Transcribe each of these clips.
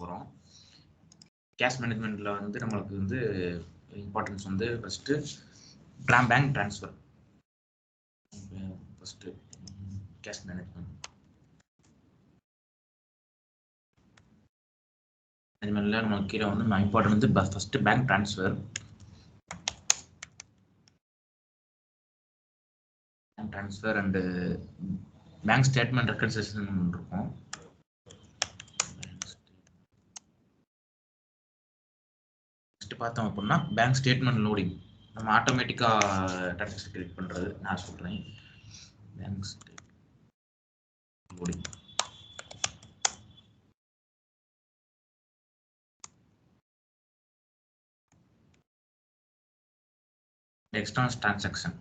போகிறோம். கேஷ் மேனேஜ்மெண்ட்டில் வந்து நம்மளுக்கு வந்து இம்பார்ட்டன்ஸ் வந்து first bank transfer. First cash மேனேஜ்மெண்ட்டில் நமக்கு கீழே வந்து இம்பார்ட்டன்ட் வந்து first bank transfer and bank statement reconciliation இருக்கும். ஃபஸ்ட்டு பார்த்தோம் அப்படின்னா பேங்க் ஸ்டேட்மெண்ட் லோடிங் நம்ம ஆட்டோமேட்டிக்காக ட்ரான்சாக்ஷன் கிரியேட் பண்ணுறது நான் சொல்கிறேன். Bank statement loading external transaction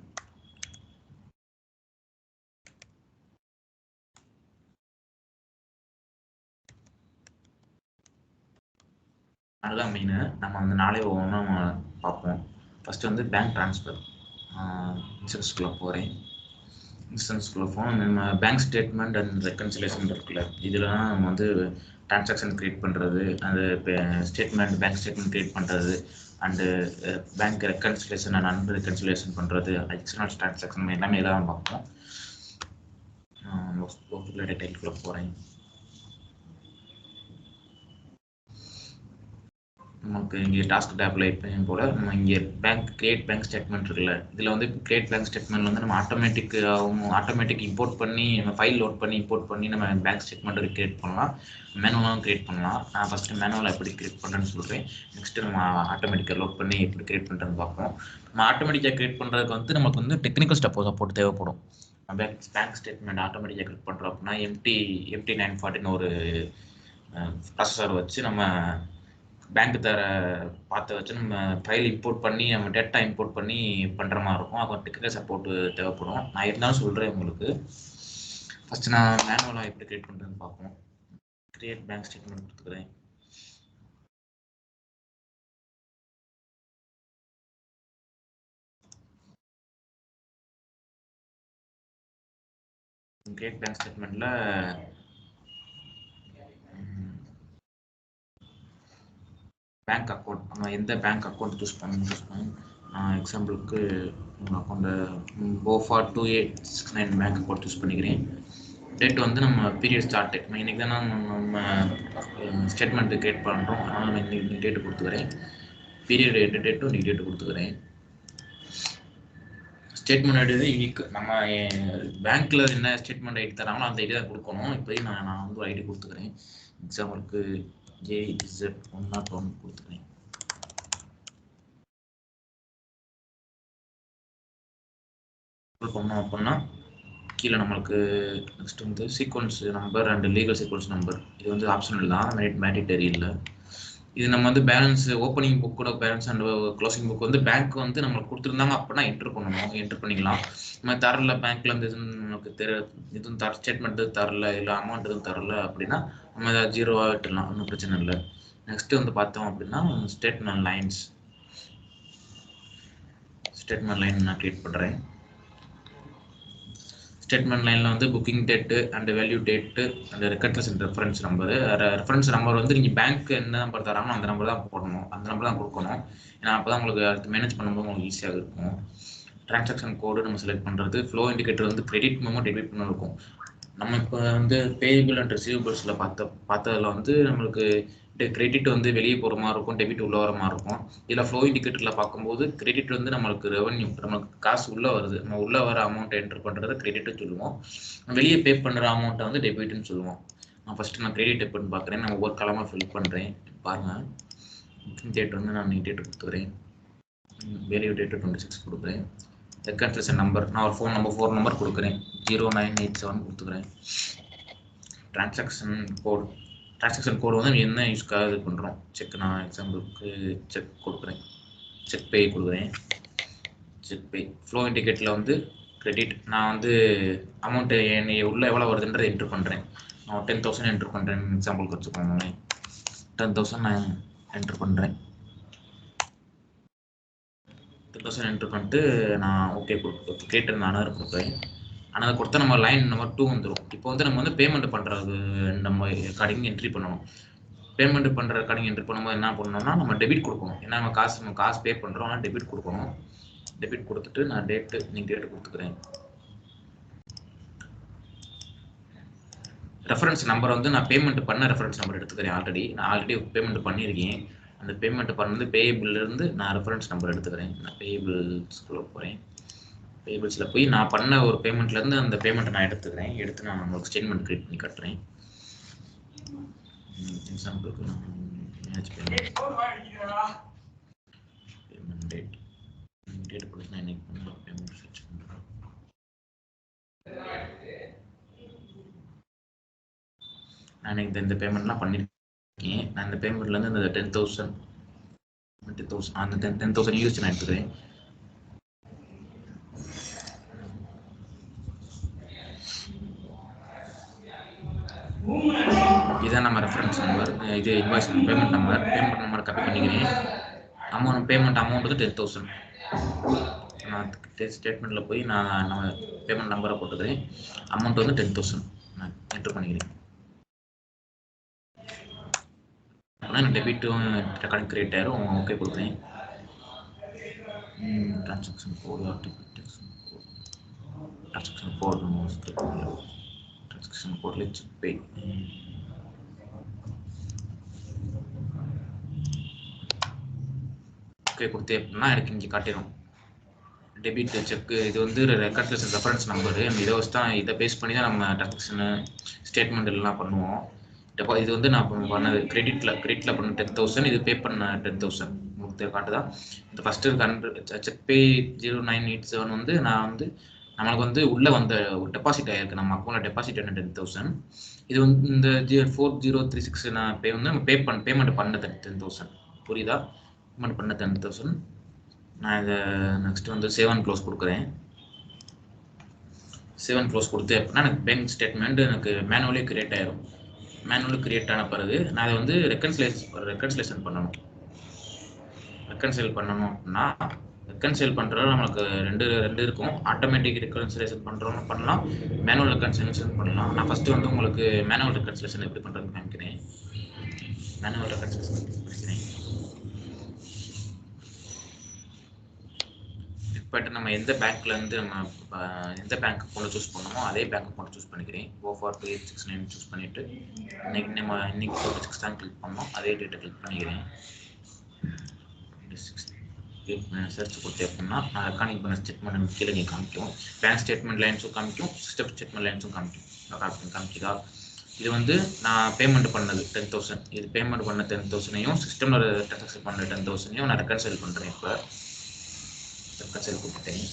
அதுதான் மெயின். நம்ம வந்து நாளே ஒவ்வொன்றும் பார்ப்போம். ஃபஸ்ட்டு வந்து பேங்க் ட்ரான்ஸ்ஃபர் இன்சூரன்ஸ்குள்ளே போகிறேன். இன்சூரன்ஸ்குள்ளே போனால் நம்ம பேங்க் ஸ்டேட்மெண்ட் அண்ட் ரெக்கன்சிலேஷன் இருக்குல்ல, இதெல்லாம் நம்ம வந்து டிரான்சாக்ஷன் க்ரியேட் பண்ணுறது, அந்த ஸ்டேட்மெண்ட் பேங்க் ஸ்டேட்மெண்ட் க்ரியேட் பண்ணுறது and bank reconciliation and an reconciliation பண்ணுறது, எக்ஸ்டர்னல் டிரான்சாக்ஷன் எல்லாமே தான் பார்ப்போம். டீட்டெயிலுக்குள்ளே போகிறேன். நமக்கு இங்கே டாஸ்க் டேப்பில் எப்பயும் போல் நம்ம இங்கே கிரியேட் பேங்க் ஸ்டேட்மெண்ட் இருக்குல்ல, இதில் வந்து கிரியேட் பேங்க் ஸ்டேட்மெண்ட் வந்து நம்ம ஆட்டோமேட்டிக் இம்போர்ட் பண்ணி நம்ம ஃபைல் லோட் பண்ணி இம்போர்ட் பண்ணி நம்ம பேங்க் ஸ்டேட்மெண்ட்டை கிரியேட் பண்ணலாம், மேனுவலாகவும் கிரியேட் பண்ணலாம். நான் ஃபஸ்ட்டு மேனுவலாக எப்படி கிரியேட் பண்ணுறேன்னு சொல்கிறேன். நெக்ஸ்ட்டு நம்ம ஆட்டோமேட்டிக்காக லோட் பண்ணி எப்படி கிரியேட் பண்ணுறதுன்னு பார்ப்போம். நம்ம ஆட்டோமேட்டிக்காக கிரியேட் பண்ணுறதுக்கு வந்து நமக்கு வந்து டெக்னிக்கல் சப்போர்ட் தேவைப்படும். பேங்க் ஸ்டேட்மெண்ட் ஆட்டோமேட்டிக்காக கிரியேட் பண்ணுறோம் அப்படின்னா MT 940 ஒரு ப்ராசஸர் வச்சு நம்ம பேங்க் பார்த்து வச்சு நம்ம ஃபைல் இம்போர்ட் பண்ணி நம்ம டேட்டா இம்போர்ட் பண்ணி பண்ணுற மாதிரி இருக்கும். அப்போ டெக்னிக்கல் சப்போர்ட் தேவைப்படும். நான் இருந்தாலும் சொல்கிறேன் உங்களுக்கு. ஃபஸ்ட்டு நான் மேனுவலாக எப்படி கிரியேட் பண்ணுறதுன்னு பார்ப்போம். கிரியேட் பேங்க் ஸ்டேட்மெண்ட் கொடுத்துக்கிறேன். கிரியேட் பேங்க் ஸ்டேட்மெண்ட்டில் பேங்க் அக்கௌண்ட் நம்ம எந்த பேங்க் அக்கௌண்ட் சூஸ் பண்ணணும். நான் எக்ஸாம்பிளுக்கு உங்கள் அக்கௌண்ட்டை BOFA 2869 பேங்க் அக்கௌண்ட் சூஸ் பண்ணிக்கிறேன். டேட் வந்து நம்ம பீரியட் ஸ்டார்ட் டேட் இன்றைக்கி தானே நம்ம ஸ்டேட்மெண்ட்டு கிரியேட் பண்ணுறோம். அதனால் நம்ம இன்றைக்கி டேட்டு கொடுத்துக்கிறேன். பீரியட் டேட்டும் இன்றைக்கி டேட்டு கொடுத்துக்கிறேன். ஸ்டேட்மெண்ட் ஐடி இன்னைக்கு நம்ம பேங்க்கில் என்ன ஸ்டேட்மெண்ட் ஐடி தராங்களோ அந்த ஐடி தான் கொடுக்கணும். இப்போதைக்கு நான் வந்து ஐடி கொடுத்துக்கிறேன். எக்ஸாம்பிளுக்கு JZ101 கொடுத்துக்கிறேன். பண்ணோம் அப்படின்னா கீழே நம்மளுக்கு நெக்ஸ்ட் வந்து sequence number and legal sequence number, இது வந்து ஆப்ஷனல் தான், மேண்டிட்டரி இல்லை. இது நம்ம வந்து பேலன்ஸ் ஓப்பனிங் புக்கோட பேலன்ஸ் அண்ட் க்ளோசிங் புக் வந்து பேங்க் வந்து நம்மளுக்கு கொடுத்துருந்தாங்க அப்படின்னா என்ட்ரு பண்ணிக்கலாம். நம்ம தரல பேங்க்ல இருந்து நமக்கு எதுவும் ஸ்டேட்மெண்ட் தரல, இல்லை அமௌண்ட் எதுவும் தரல அப்படின்னா நம்ம அதை 0 விட்டுடலாம், ஒன்றும் பிரச்சனை இல்லை. நெக்ஸ்ட் வந்து பார்த்தோம் அப்படின்னா ஸ்டேட்மெண்ட் லைன் நான் கிரியேட் பண்ணுறேன். ஸ்டேட்மெண்ட் லைனில் வந்து booking date and value date and reconciliation reference number வந்து நீங்கள் பேங்க் என்ன நம்பர் தராங்களோ அந்த நம்பர் தான் போடணும், அந்த நம்பர் தான் கொடுக்கணும். ஏன்னா அப்போ தான் உங்களுக்கு அடுத்து மேனேஜ் பண்ணும்போது உங்களுக்கு ஈஸியாக இருக்கும். டிரான்சாக்ஷன் கோடு நம்ம செலக்ட் பண்ணுறது. ஃப்ளோ இண்டிகேட்டர் வந்து கிரெடிட் மெமோ டெபிட் மெமோ இருக்கும். நம்ம இப்போ வந்து பேயபிள் அண்ட் ரிசீவபிள்ஸில் பார்த்ததில் வந்து நம்மளுக்கு கிரெடிட் வந்து வெளியே போகிற மாதிரி இருக்கும், டெபிட் உள்ள வர மாதிரி இருக்கும். இதில் ஃப்ளோ இண்டிகேட்டரில் பார்க்கும்போது கிரெடிட் வந்து நம்மளுக்கு ரெவன்யூ, நம்மளுக்கு காசு உள்ளே வருது, நம்ம உள்ளே வர அமௌண்ட் என்ட்ரு பண்ணுறது கிரெடிட்னு சொல்லுவோம். வெளியே பே பண்ணுற அமௌண்ட்டை வந்து டெபிட்னு சொல்லுவோம். நான் ஃபஸ்ட்டு நான் கிரெடிட் எப்படின்னு பார்க்குறேன். நான் ஒவ்வொரு காலமாக ஃபில் பண்ணுறேன். பாருங்கள், புக்கிங் டேட் வந்து நான் டேட்டு கொடுத்துக்கிறேன். வேல்யூ டேட்டு 26 கொடுக்குறேன். ரெக்கன்சிலேஷன் நம்பர் நான் ஒரு ஃபோன் நம்பர் கொடுக்குறேன், 0987 கொடுத்துக்கிறேன். டிரான்சாக்ஷன் கோடு வந்து என்ன யூஸ்க்காக இது பண்ணுறோம், செக். நான் எக்ஸாம்பிளுக்கு செக் கொடுக்குறேன், செக் பே கொடுக்குறேன். செக் பே ஃப்ளோ இண்டிகேட்டரில் வந்து கிரெடிட், நான் வந்து அமௌண்ட்டு உள்ளே எவ்வளோ வருதுன்றதை என்ட்ரு பண்ணுறேன். நான் 10,000 என்ட்ரு பண்ணுறேன் எக்ஸாம்பிளுக்கு வச்சுக்கோங்க. 10,000 நான் என்ட்ரு பண்ணுறேன். 10,000 என்ட்ரு பண்ணிட்டு நான் ஓகே கேட்டு நான் அனதர் கொடுக்குறேன். அனதர் கொடுத்தா நம்ம லைன் நம்பர் 2 வந்துடும். இப்போ வந்து நம்ம வந்து பேமெண்ட் பண்ணுறது நம்ம அக்கார்டிங் என்ட்ரி பண்ணணும். பேமெண்ட் பண்ணுற ரெக்கார்டிங் என்ட்ரி பண்ணும்போது என்ன பண்ணணும்னா நம்ம டெபிட் கொடுக்கணும். ஏன்னா நம்ம காசு பே பண்ணுறோம், ஆனால் டெபிட் கொடுக்கணும். டெபிட் கொடுத்துட்டு நான் டேட்டு இன்னைக்கு டேட்டு கொடுத்துக்கிறேன். ரெஃபரன்ஸ் நம்பர் வந்து நான் பேமெண்ட் பண்ண ரெஃபரன்ஸ் நம்பர் எடுத்துக்கிறேன். நான் ஆல்ரெடி பேமெண்ட் பண்ணியிருக்கேன். அந்த பேமெண்ட் பண்ணது பேயபிள்லேருந்து நான் ரெஃபரன்ஸ் நம்பர் எடுத்துக்கிறேன். நான் பேயபிள்ஸ்குள்ளே போகிறேன். பேயபிள்ஸில் போய் நான் பண்ண ஒரு பேமெண்ட்லேருந்து அந்த பேமெண்ட்டை நான் எடுத்து நான் உங்களுக்கு ஸ்டேட்மெண்ட் கிரியேட் பண்ணி கட்டுறேன். எக்ஸாம்பிளுக்கு நான் மேட்ச் பேமெண்ட் டேட் கொடுத்து நான் இன்னைக்கு பண்ண பேமெண்ட் சர்ச் பண்ணுறேன். நான் இந்த பேமெண்ட்லாம் பண்ணியிருக்கேன். நான் இந்த பேமெண்ட்லேருந்து இந்த 10,000 அந்த 10,000 யூஸ் நான் எடுத்துக்கிறேன். இதுதான் நம்ம ரெஃபரன்ஸ் நம்பர், இது இன்வாய்ஸ் பேமெண்ட் நம்பர் காப்பி பண்ணிக்கிறேன். பேமெண்ட் அமௌண்ட் வந்து 10,000. நான் ஸ்டேட்மெண்ட்டில் போய் நம்ம பேமெண்ட் நம்பரை போட்டுக்கிறேன். அமௌண்ட் வந்து 10,000 நான் என்ட்ரு பண்ணிக்கிறேன். ஆனால் டெபிட்டும் ரெக்கார்டிங் கிரியேட் ஆயிரும். ஓகே கொடுக்குறேன். Transaction code transaction code let's pay. Okay கொடுத்தே அப்படின்னா எனக்கு இங்கே காட்டிடும் டெபிட் செக்கு. இது வந்து ரெஃபரன்ஸ் நம்பரு. நம்ம இதை வச்சு தான் இதை பேஸ் பண்ணி தான் நம்ம டிரான்சாக்ஷனு ஸ்டேட்மெண்ட் எல்லாம் பண்ணுவோம். இது வந்து நான் பண்ணது கிரெடிட்டில் பண்ண 10,000, இது பே பண்ண 10,000 உங்களுக்கு காட்டுதான். இந்த ஃபஸ்ட்டு 100 செக் பே 0987 வந்து நான் வந்து நம்மளுக்கு வந்து உள்ளே வந்த ஒரு டெபாசிட் ஆகிருக்கு, நம்ம அக்கௌண்ட்டில் டெபாசிட் ஆன 10,000. இது வந்து இந்த 4036 நான் நம்ம பேமெண்ட் பண்ண 10,000. புரியுதா? பேமெண்ட் பண்ண 10,000. நான் இதை நெக்ஸ்ட் வந்து சேவ் அண்ட் க்ளோஸ் கொடுக்குறேன். சேவ் அண்ட் க்ளோஸ் கொடுத்து அப்படின்னா எனக்கு பேங்க் ஸ்டேட்மெண்ட் எனக்கு மேனுவலி கிரியேட் ஆயிரும். மேனுவலி கிரியேட் ஆன பிறகு நான் அதை வந்து ரெக்கன்சிலேஷன் பண்ணணும். ரெக்கன்சைல் பண்ணணும் அப்படின்னா ரெக்கன்சைல் பண்ணுறது நம்மளுக்கு ரெண்டு இருக்கும். ஆட்டோமேட்டிக் ரெக்கன்சிலேஷன் பண்ணுறோன்னு பண்ணலாம், மேனுவல் ரெக்கன்சிலேஷன் பண்ணலாம். நான் ஃபஸ்ட்டு வந்து உங்களுக்கு மேனுவல் ரெக்கன்சிலேஷன் எப்படி பண்ணுறதுன்னு காமிக்கிறேன். மேனுவல் ரெக்கன்சிலேஷன் பண்ணிக்கிறேன். பட் நம்ம எந்த பேங்க்லேருந்து நம்ம எந்த பேங்க் அக்கௌண்ட் சூஸ் பண்ணணுமோ அதே பேங்க் அக்கௌண்ட் சூஸ் பண்ணிக்கிறேன். GoFor 2869 சூஸ் பண்ணிவிட்டு இன்னைக்கு 46 தான் கிளிக் பண்ணோம். அதே டேட்டை கிளிக் பண்ணிக்கிறேன். சர்ச் கொடுத்தே அப்படின்னா நான் ரெக்கார்டிங் பண்ண ஸ்டேட்மெண்ட் கீழே நீங்கள் காமிக்கும். பேங்க் ஸ்டேட்மெண்ட் லைன்ஸும் காமிக்கும், சிஸ்டம் ஸ்டேட்மெண்ட் லைன்ஸும் காமிக்குதா. இது வந்து நான் பேமெண்ட் பண்ணது 10,000. இது பேமெண்ட் பண்ண 10,000ஐயும் சிஸ்டமில் ட்ரான்சாக்ஷன் பண்ண 10,000ஐயும் நான் ரெக்கன்சைல் பண்ணுறேன். இப்போ ரெக்கன்சைல் கொடுத்துட்டேன்.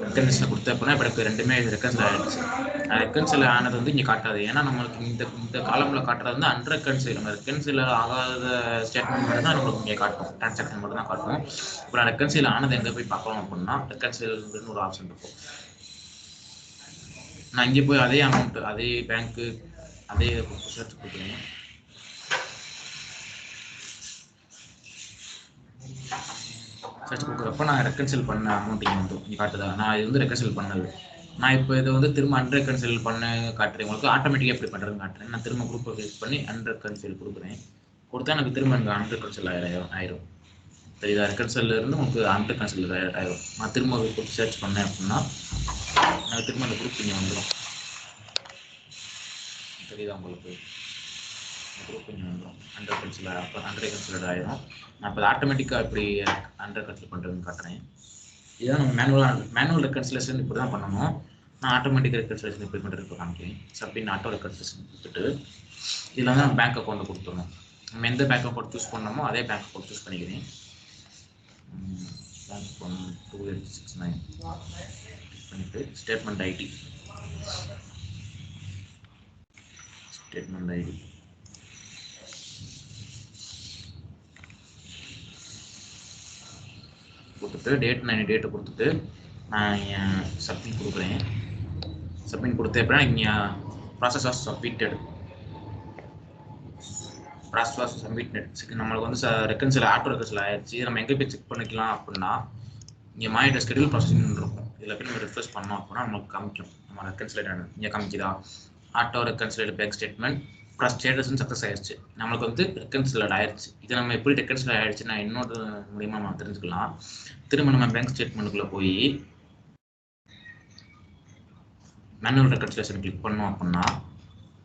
ரெக்கன்சைல் கொடுத்த அப்படின்னா இப்போ எனக்கு ரெண்டுமே ரெக்கன்சைல் ஆகிடுச்சு. ரெக்கன்சைல் ஆனது வந்து இங்கே காட்டாது. ஏன்னா நம்மளுக்கு இந்த காலமில் காட்டுறது வந்து அன்ரெக்கன்சைல். நம்ம ரெக்கன்சைல் ஆகாத ஸ்டேட்மெண்ட் மட்டும் தான் நம்மளுக்கு இங்கே காட்டும், டிரான்சாக்ஷன் மட்டும் தான் காட்டும். இப்போ நான் ரெக்கன்சைல் ஆனது எங்கே போய் பார்க்கணும் அப்படின்னா ரெக்கன்சைல்னு ஒரு ஆப்ஷன் இருக்கும். நான் இங்கே போய் அதே அமௌண்ட் அதே பேங்க்கு அதே சர்ச் கொடுக்குறேன். சர்ச் கொடுக்குறப்ப நான் ரெக்கன்சைல் பண்ண அமௌண்ட் இங்கே வந்து இங்கே காட்டுதா. நான் இது வந்து ரெக்கன்சைல் பண்ணது. நான் இப்போ இதை வந்து திரும்ப அன்ரெக்கன்சைல் பண்ண காட்டுறேன். உங்களுக்கு ஆட்டோமேட்டிக்காக எப்படி பண்ணுறதுன்னு காட்டுறேன். நான் திரும்ப குரூப்பை கிளிக் பண்ணி அன்ரெக்கன்சைல் கொடுக்குறேன். கொடுத்தா எனக்கு திரும்ப எனக்கு அன்ரெக்கன்சைல் ஆயிரும். சரிதா? ரெக்கன்சைலில் இருந்து உங்களுக்கு அன்ரெக்கன்சைல் ஆயிரும். நான் திரும்ப கொடுத்து சர்ச் பண்ணேன் அப்படின்னா எனக்கு திரும்ப அந்த குரூப் இங்கே வந்துடும். தெரியுதா உங்களுக்கு? குரூப் இங்கே வந்துடும். அன்ரெக்கன்சைல்டு ஆயிரும். நான் இப்போ ஆட்டோமேட்டிக்காக எப்படி அன்ரெக்கன்சைல் பண்ணுறதுன்னு காட்டுறேன். இதுதான் நம்ம மேனுவல் ரெக்கன்சிலேஷன் இப்படி தான் பண்ணணும். நான் ஆட்டோமேட்டிக் ரெக்கன்சிலேஷன் எப்படி பண்ணுறது காமிக்கிறேன். சப்மிட் ஆட்டோ ரெக்கன்சிலேஷன் கொடுத்துட்டு இதில் வந்து நம்ம பேங்க் அக்கௌண்ட்டை கொடுத்துடணும். நம்ம எந்த பேங்க் அக்கௌண்ட் சூஸ் பண்ணணுமோ அதே பேங்க் அக்கௌண்ட் சூஸ் பண்ணிக்கிறேன். பேங்க் அக்கௌண்ட் 2869 பண்ணிவிட்டு ஸ்டேட்மெண்ட் ஐடி கொடுத்துட்டு டேட்டை கொடுத்துட்டு நான் சப்மிட் கொடுக்குறேன். சப்மிட் கொடுத்த அப்புறம் இங்கே ப்ராசஸ் ஆஃப் சப்மிட்டட் நம்மளுக்கு வந்து ரெக்கன்சைல் ஆட்டோ ரெக்கன்சைல் ஆயிடுச்சு. நம்ம எங்கே போய் செக் பண்ணிக்கலாம் அப்படின்னா இங்கே மானிட்டர் ஸ்கெடியூல் ப்ராசஸிங் இருக்கும். இதில் போய் நம்ம ரெஃப்ரெஷ் பண்ணோம் அப்படின்னா நம்மளுக்கு காமிக்கும். நம்ம ரெக்கன்சிலேட் இங்கே காமிக்குதா auto reconcilate bank statement plus status success ஆயிடுச்சு. நம்மளுக்கு வந்து ரெக்கன்சிலேட் ஆயிடுச்சு. இது நம்ம எப்படி ரெக்கன்சிலேட் ஆயிடுச்சுன்னா இன்னொரு மூலியமாக நம்ம தெரிஞ்சுக்கலாம். திரும்ப நம்ம பேங்க் ஸ்டேட்மெண்ட்டுக்குள்ளே போய் மேனுவல் ரெக்கன்சிலேஷன் கிளிக் பண்ணோம் அப்படின்னா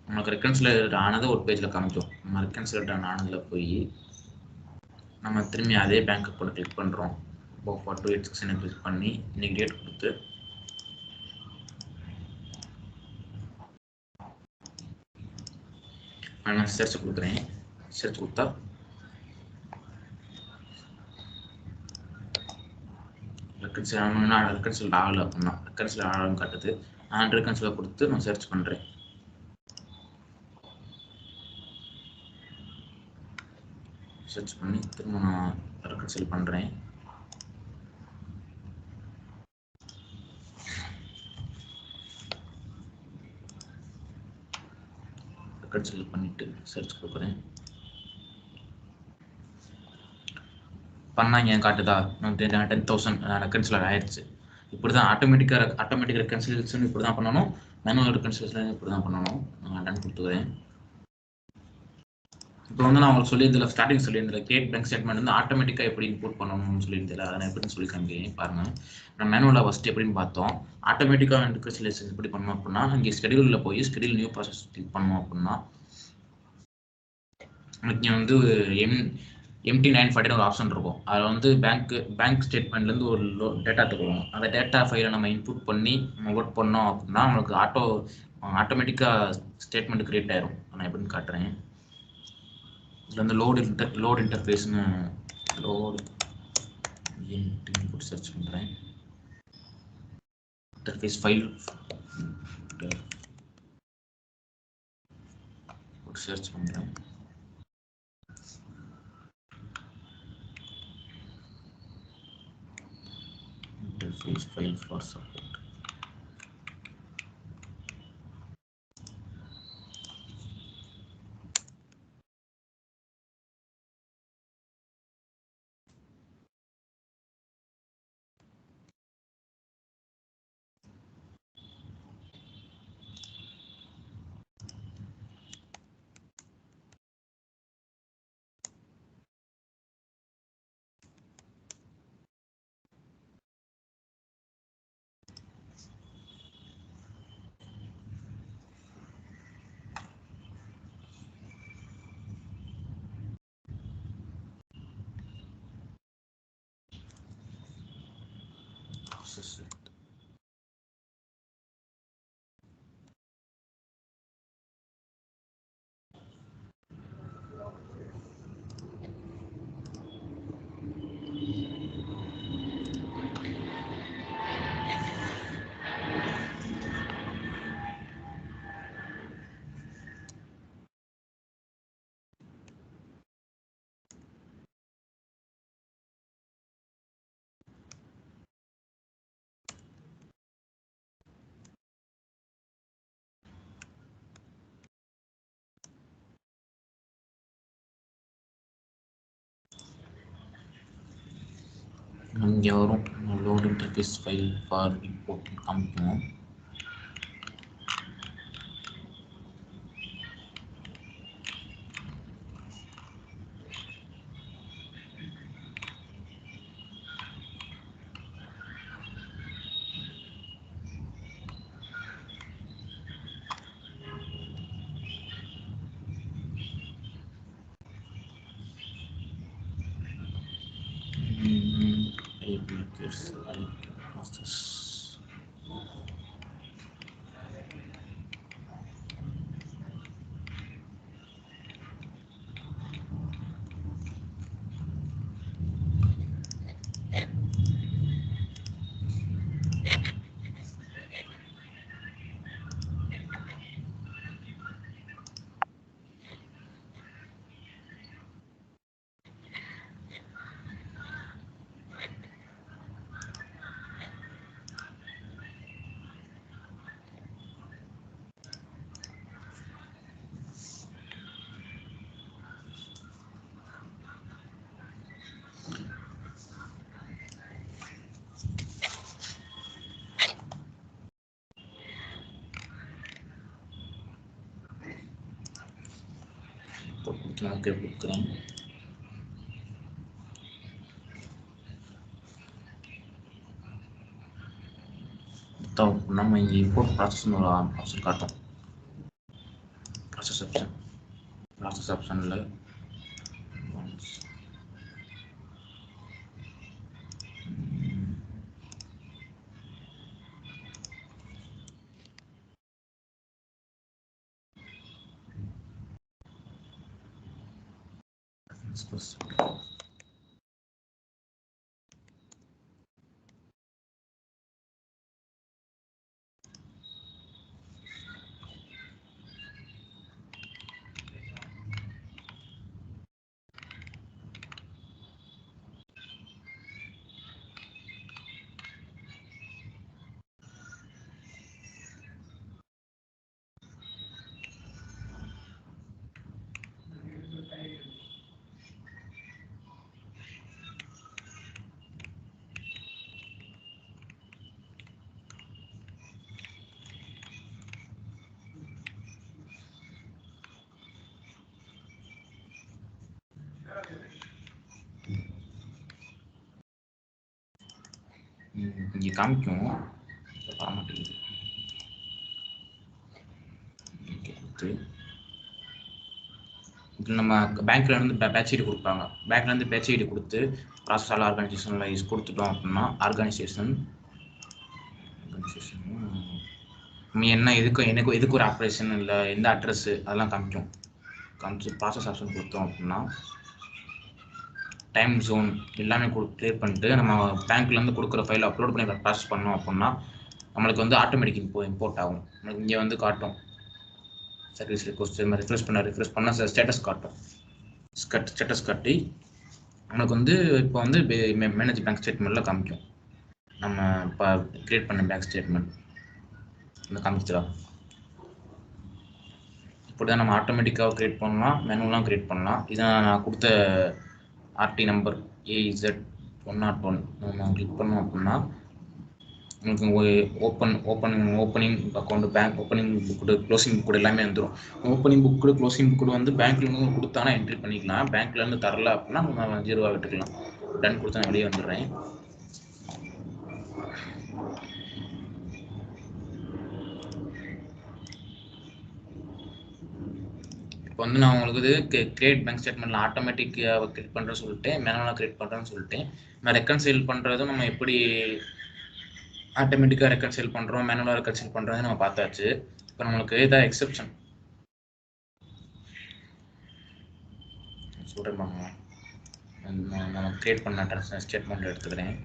நமக்கு ரெக்கன்சிலேட் ஆனது ஒரு பேஜில் காமிக்கும். நம்ம ரெக்கன்சிலேட் ஆனதில் போய் நம்ம திரும்பி அதே பேங்க் அக்கௌண்ட் கிளிக் பண்ணுறோம். இப்போ 2869 கிளிக் பண்ணி இன்னைக்கு டேட் கொடுத்து நான் சர்ச் கொடுக்குறேன். சர்ச் கொடுத்தா ரெக்கன்சில் ஆகலை அப்படின்னா ரெக்கன்சில் ஆகலன்னு காட்டுது. நான் ரெக்கன்சில் கொடுத்து நான் சர்ச் பண்ணுறேன். சர்ச் பண்ணி திரும்ப நான் ரெக்கன்சில் பண்ணுறேன். ரெக்கன்சில் பண்ணிட்டு சர்ச் கொடுக்குறேன். பண்ணாங்க காட்டுதா 10,000 ரெக்கன்சிலர் ஆயிடுச்சு. இப்படி தான் ஆட்டோமேட்டிக் ரெக்கன்சிலேஷன் இப்படி தான் பண்ணணும். மேனுவல் ரெக்கன்சிலேஷன் இப்படி தான் பண்ணணும். நான் டன் கொடுத்துக்கிறேன். இப்போ வந்து நான் உங்களுக்கு சொல்லியிருந்தில்ல, ஸ்டார்டிங் சொல்லியிருந்தில்ல, கிரியேட் பேங்க் ஸ்டேட்மெண்ட் வந்து ஆட்டோமேட்டிக்காக எப்படி இன்புட் பண்ணணும்னு சொல்லியிருந்தில்ல, அதை எப்படின்னு சொல்லி காமிக்கிறேன் பாருங்க. நான் மேனுவலாக ஃபஸ்ட்டு எப்படின்னு பார்த்தோம். ஆட்டோமேட்டிக்காக ரெக்கன்சிலேஷன் எப்படி பண்ணணும் அப்படின்னா இங்கே ஸ்கெடியூலில் போய் ஸ்கெடியூல் நியூ ப்ராசஸ் கிளிக் பண்ணோம் அப்படின்னா இங்கே வந்து MT940 ஒரு ஆப்ஷன் இருக்கும். அதில் வந்து பேங்க் ஸ்டேட்மெண்ட்லேருந்து ஒரு டேட்டா தருவோம். அந்த டேட்டா ஃபைலை நம்ம இன்புட் பண்ணி நம்ம லோட் பண்ணோம் அப்படின்னா நம்மளுக்கு ஆட்டோமேட்டிக்காக ஸ்டேட்மெண்ட் கிரியேட் ஆயிரும். நான் எப்படின்னு காட்டுறேன். இதில் வந்து லோட் இன்டர்ஃபேஸ்னு போட்டு சர்ச் பண்ணுறேன். இன்டர்ஃபேஸ் ஃபைல் போட்டு சர்ச் பண்ணுறேன். interface file for support. Process it. இங்கே வரும் load interface file for import காமிக்கணும். process. ஓகே கொடுக்குறோம். நம்ம இங்கே இம்போர்ட் ப்ராசஸ்னு ஒரு ஆப்ஷன் காட்டும். ப்ராசஸ் ஆப்ஷனில் இங்கே காமிக்கும், வர மாட்டேங்குது. நம்ம பேங்க்ல இருந்து பேட்ச் ஐடி கொடுப்பாங்க. பேங்க்ல இருந்து பேட்ச் ஐடி கொடுத்து ப்ராசஸ் ஆல் ஆர்கனைசேஷன்ல கொடுத்துட்டோம் அப்படின்னா ஆர்கனைசேஷன் நம்ம என்ன எதுக்கு ஒரு ஆப்ரேஷன் இல்லை எந்த அட்ரஸ் அதெல்லாம் காமிச்சு ப்ராசஸ் ஆப்ஷன் கொடுத்தோம் அப்படின்னா டைம் ஜோன் எல்லாமே கிளியர் பண்ணிட்டு நம்ம பேங்க்ல இருந்து கொடுக்குற ஃபைல் அப்லோட் பண்ணி ப்ராசஸ் பண்ணோம் அப்படின்னா நம்மளுக்கு வந்து ஆட்டோமேட்டிக் இம்போர்ட் ஆகும். நம்மளுக்கு இங்கே வந்து காட்டும் சர்வீஸ் ரிக்வஸ்ட் ரிஃப்ரெஷ் பண்ண ஸ்டேட்டஸ் காட்டும். ஸ்டேட்டஸ் காட்டி நம்மளுக்கு வந்து இப்போ வந்து மேனேஜ் பேங்க் ஸ்டேட்மெண்ட்டில் காமிக்கும். நம்ம இப்போ கிரியேட் பண்ண பேங்க் ஸ்டேட்மெண்ட் இந்த காமிச்சிடா. இப்படி தான் நம்ம ஆட்டோமேட்டிக்காக கிரியேட் பண்ணலாம், மேனுவலாக கிரியேட் பண்ணலாம். இதான் நான் கொடுத்த ஆர்டி நம்பர் AZ101 நம்ம கிளிக் பண்ணோம் அப்படின்னா உங்களுக்கு opening account, bank opening book, closing book எல்லாமே வந்துடும். ஓப்பனிங் புக்கு, க்ளோசிங் புக்கு வந்து பேங்க்லேருந்து கொடுத்தானா என்ட்ரி பண்ணிக்கலாம். பேங்க்லேருந்து தரல அப்படின்னா நம்ம 0 விட்டுக்கலாம். டன் கொடுத்தா நான் வெளியே வந்துடுறேன். இப்போ வந்து நான் உங்களுக்கு இது கிரியேட் பேங்க் ஸ்டேட்மெண்ட்ல ஆட்டோமேட்டிக்காக கிரியேட் பண்ணுறேன்னு சொல்லிட்டேன், மேனுவலாக கிரியேட் பண்ணுறேன்னு சொல்லிட்டேன். நான் ரெக்கன்சைல் பண்ணுறதும் நம்ம எப்படி ஆட்டோமேட்டிக்காக ரெக்கன்சைல் பண்ணுறோம், மேனுவலாக ரெக்கன்சைல் பண்ணுறது நம்ம பார்த்தாச்சு. இப்போ நம்மளுக்கு இதான் எக்ஸெப்ஷன் சொல்கிறேன். நம்ம கிரியேட் பண்ண ஸ்டேட்மெண்ட் எடுத்துக்கிறேன்.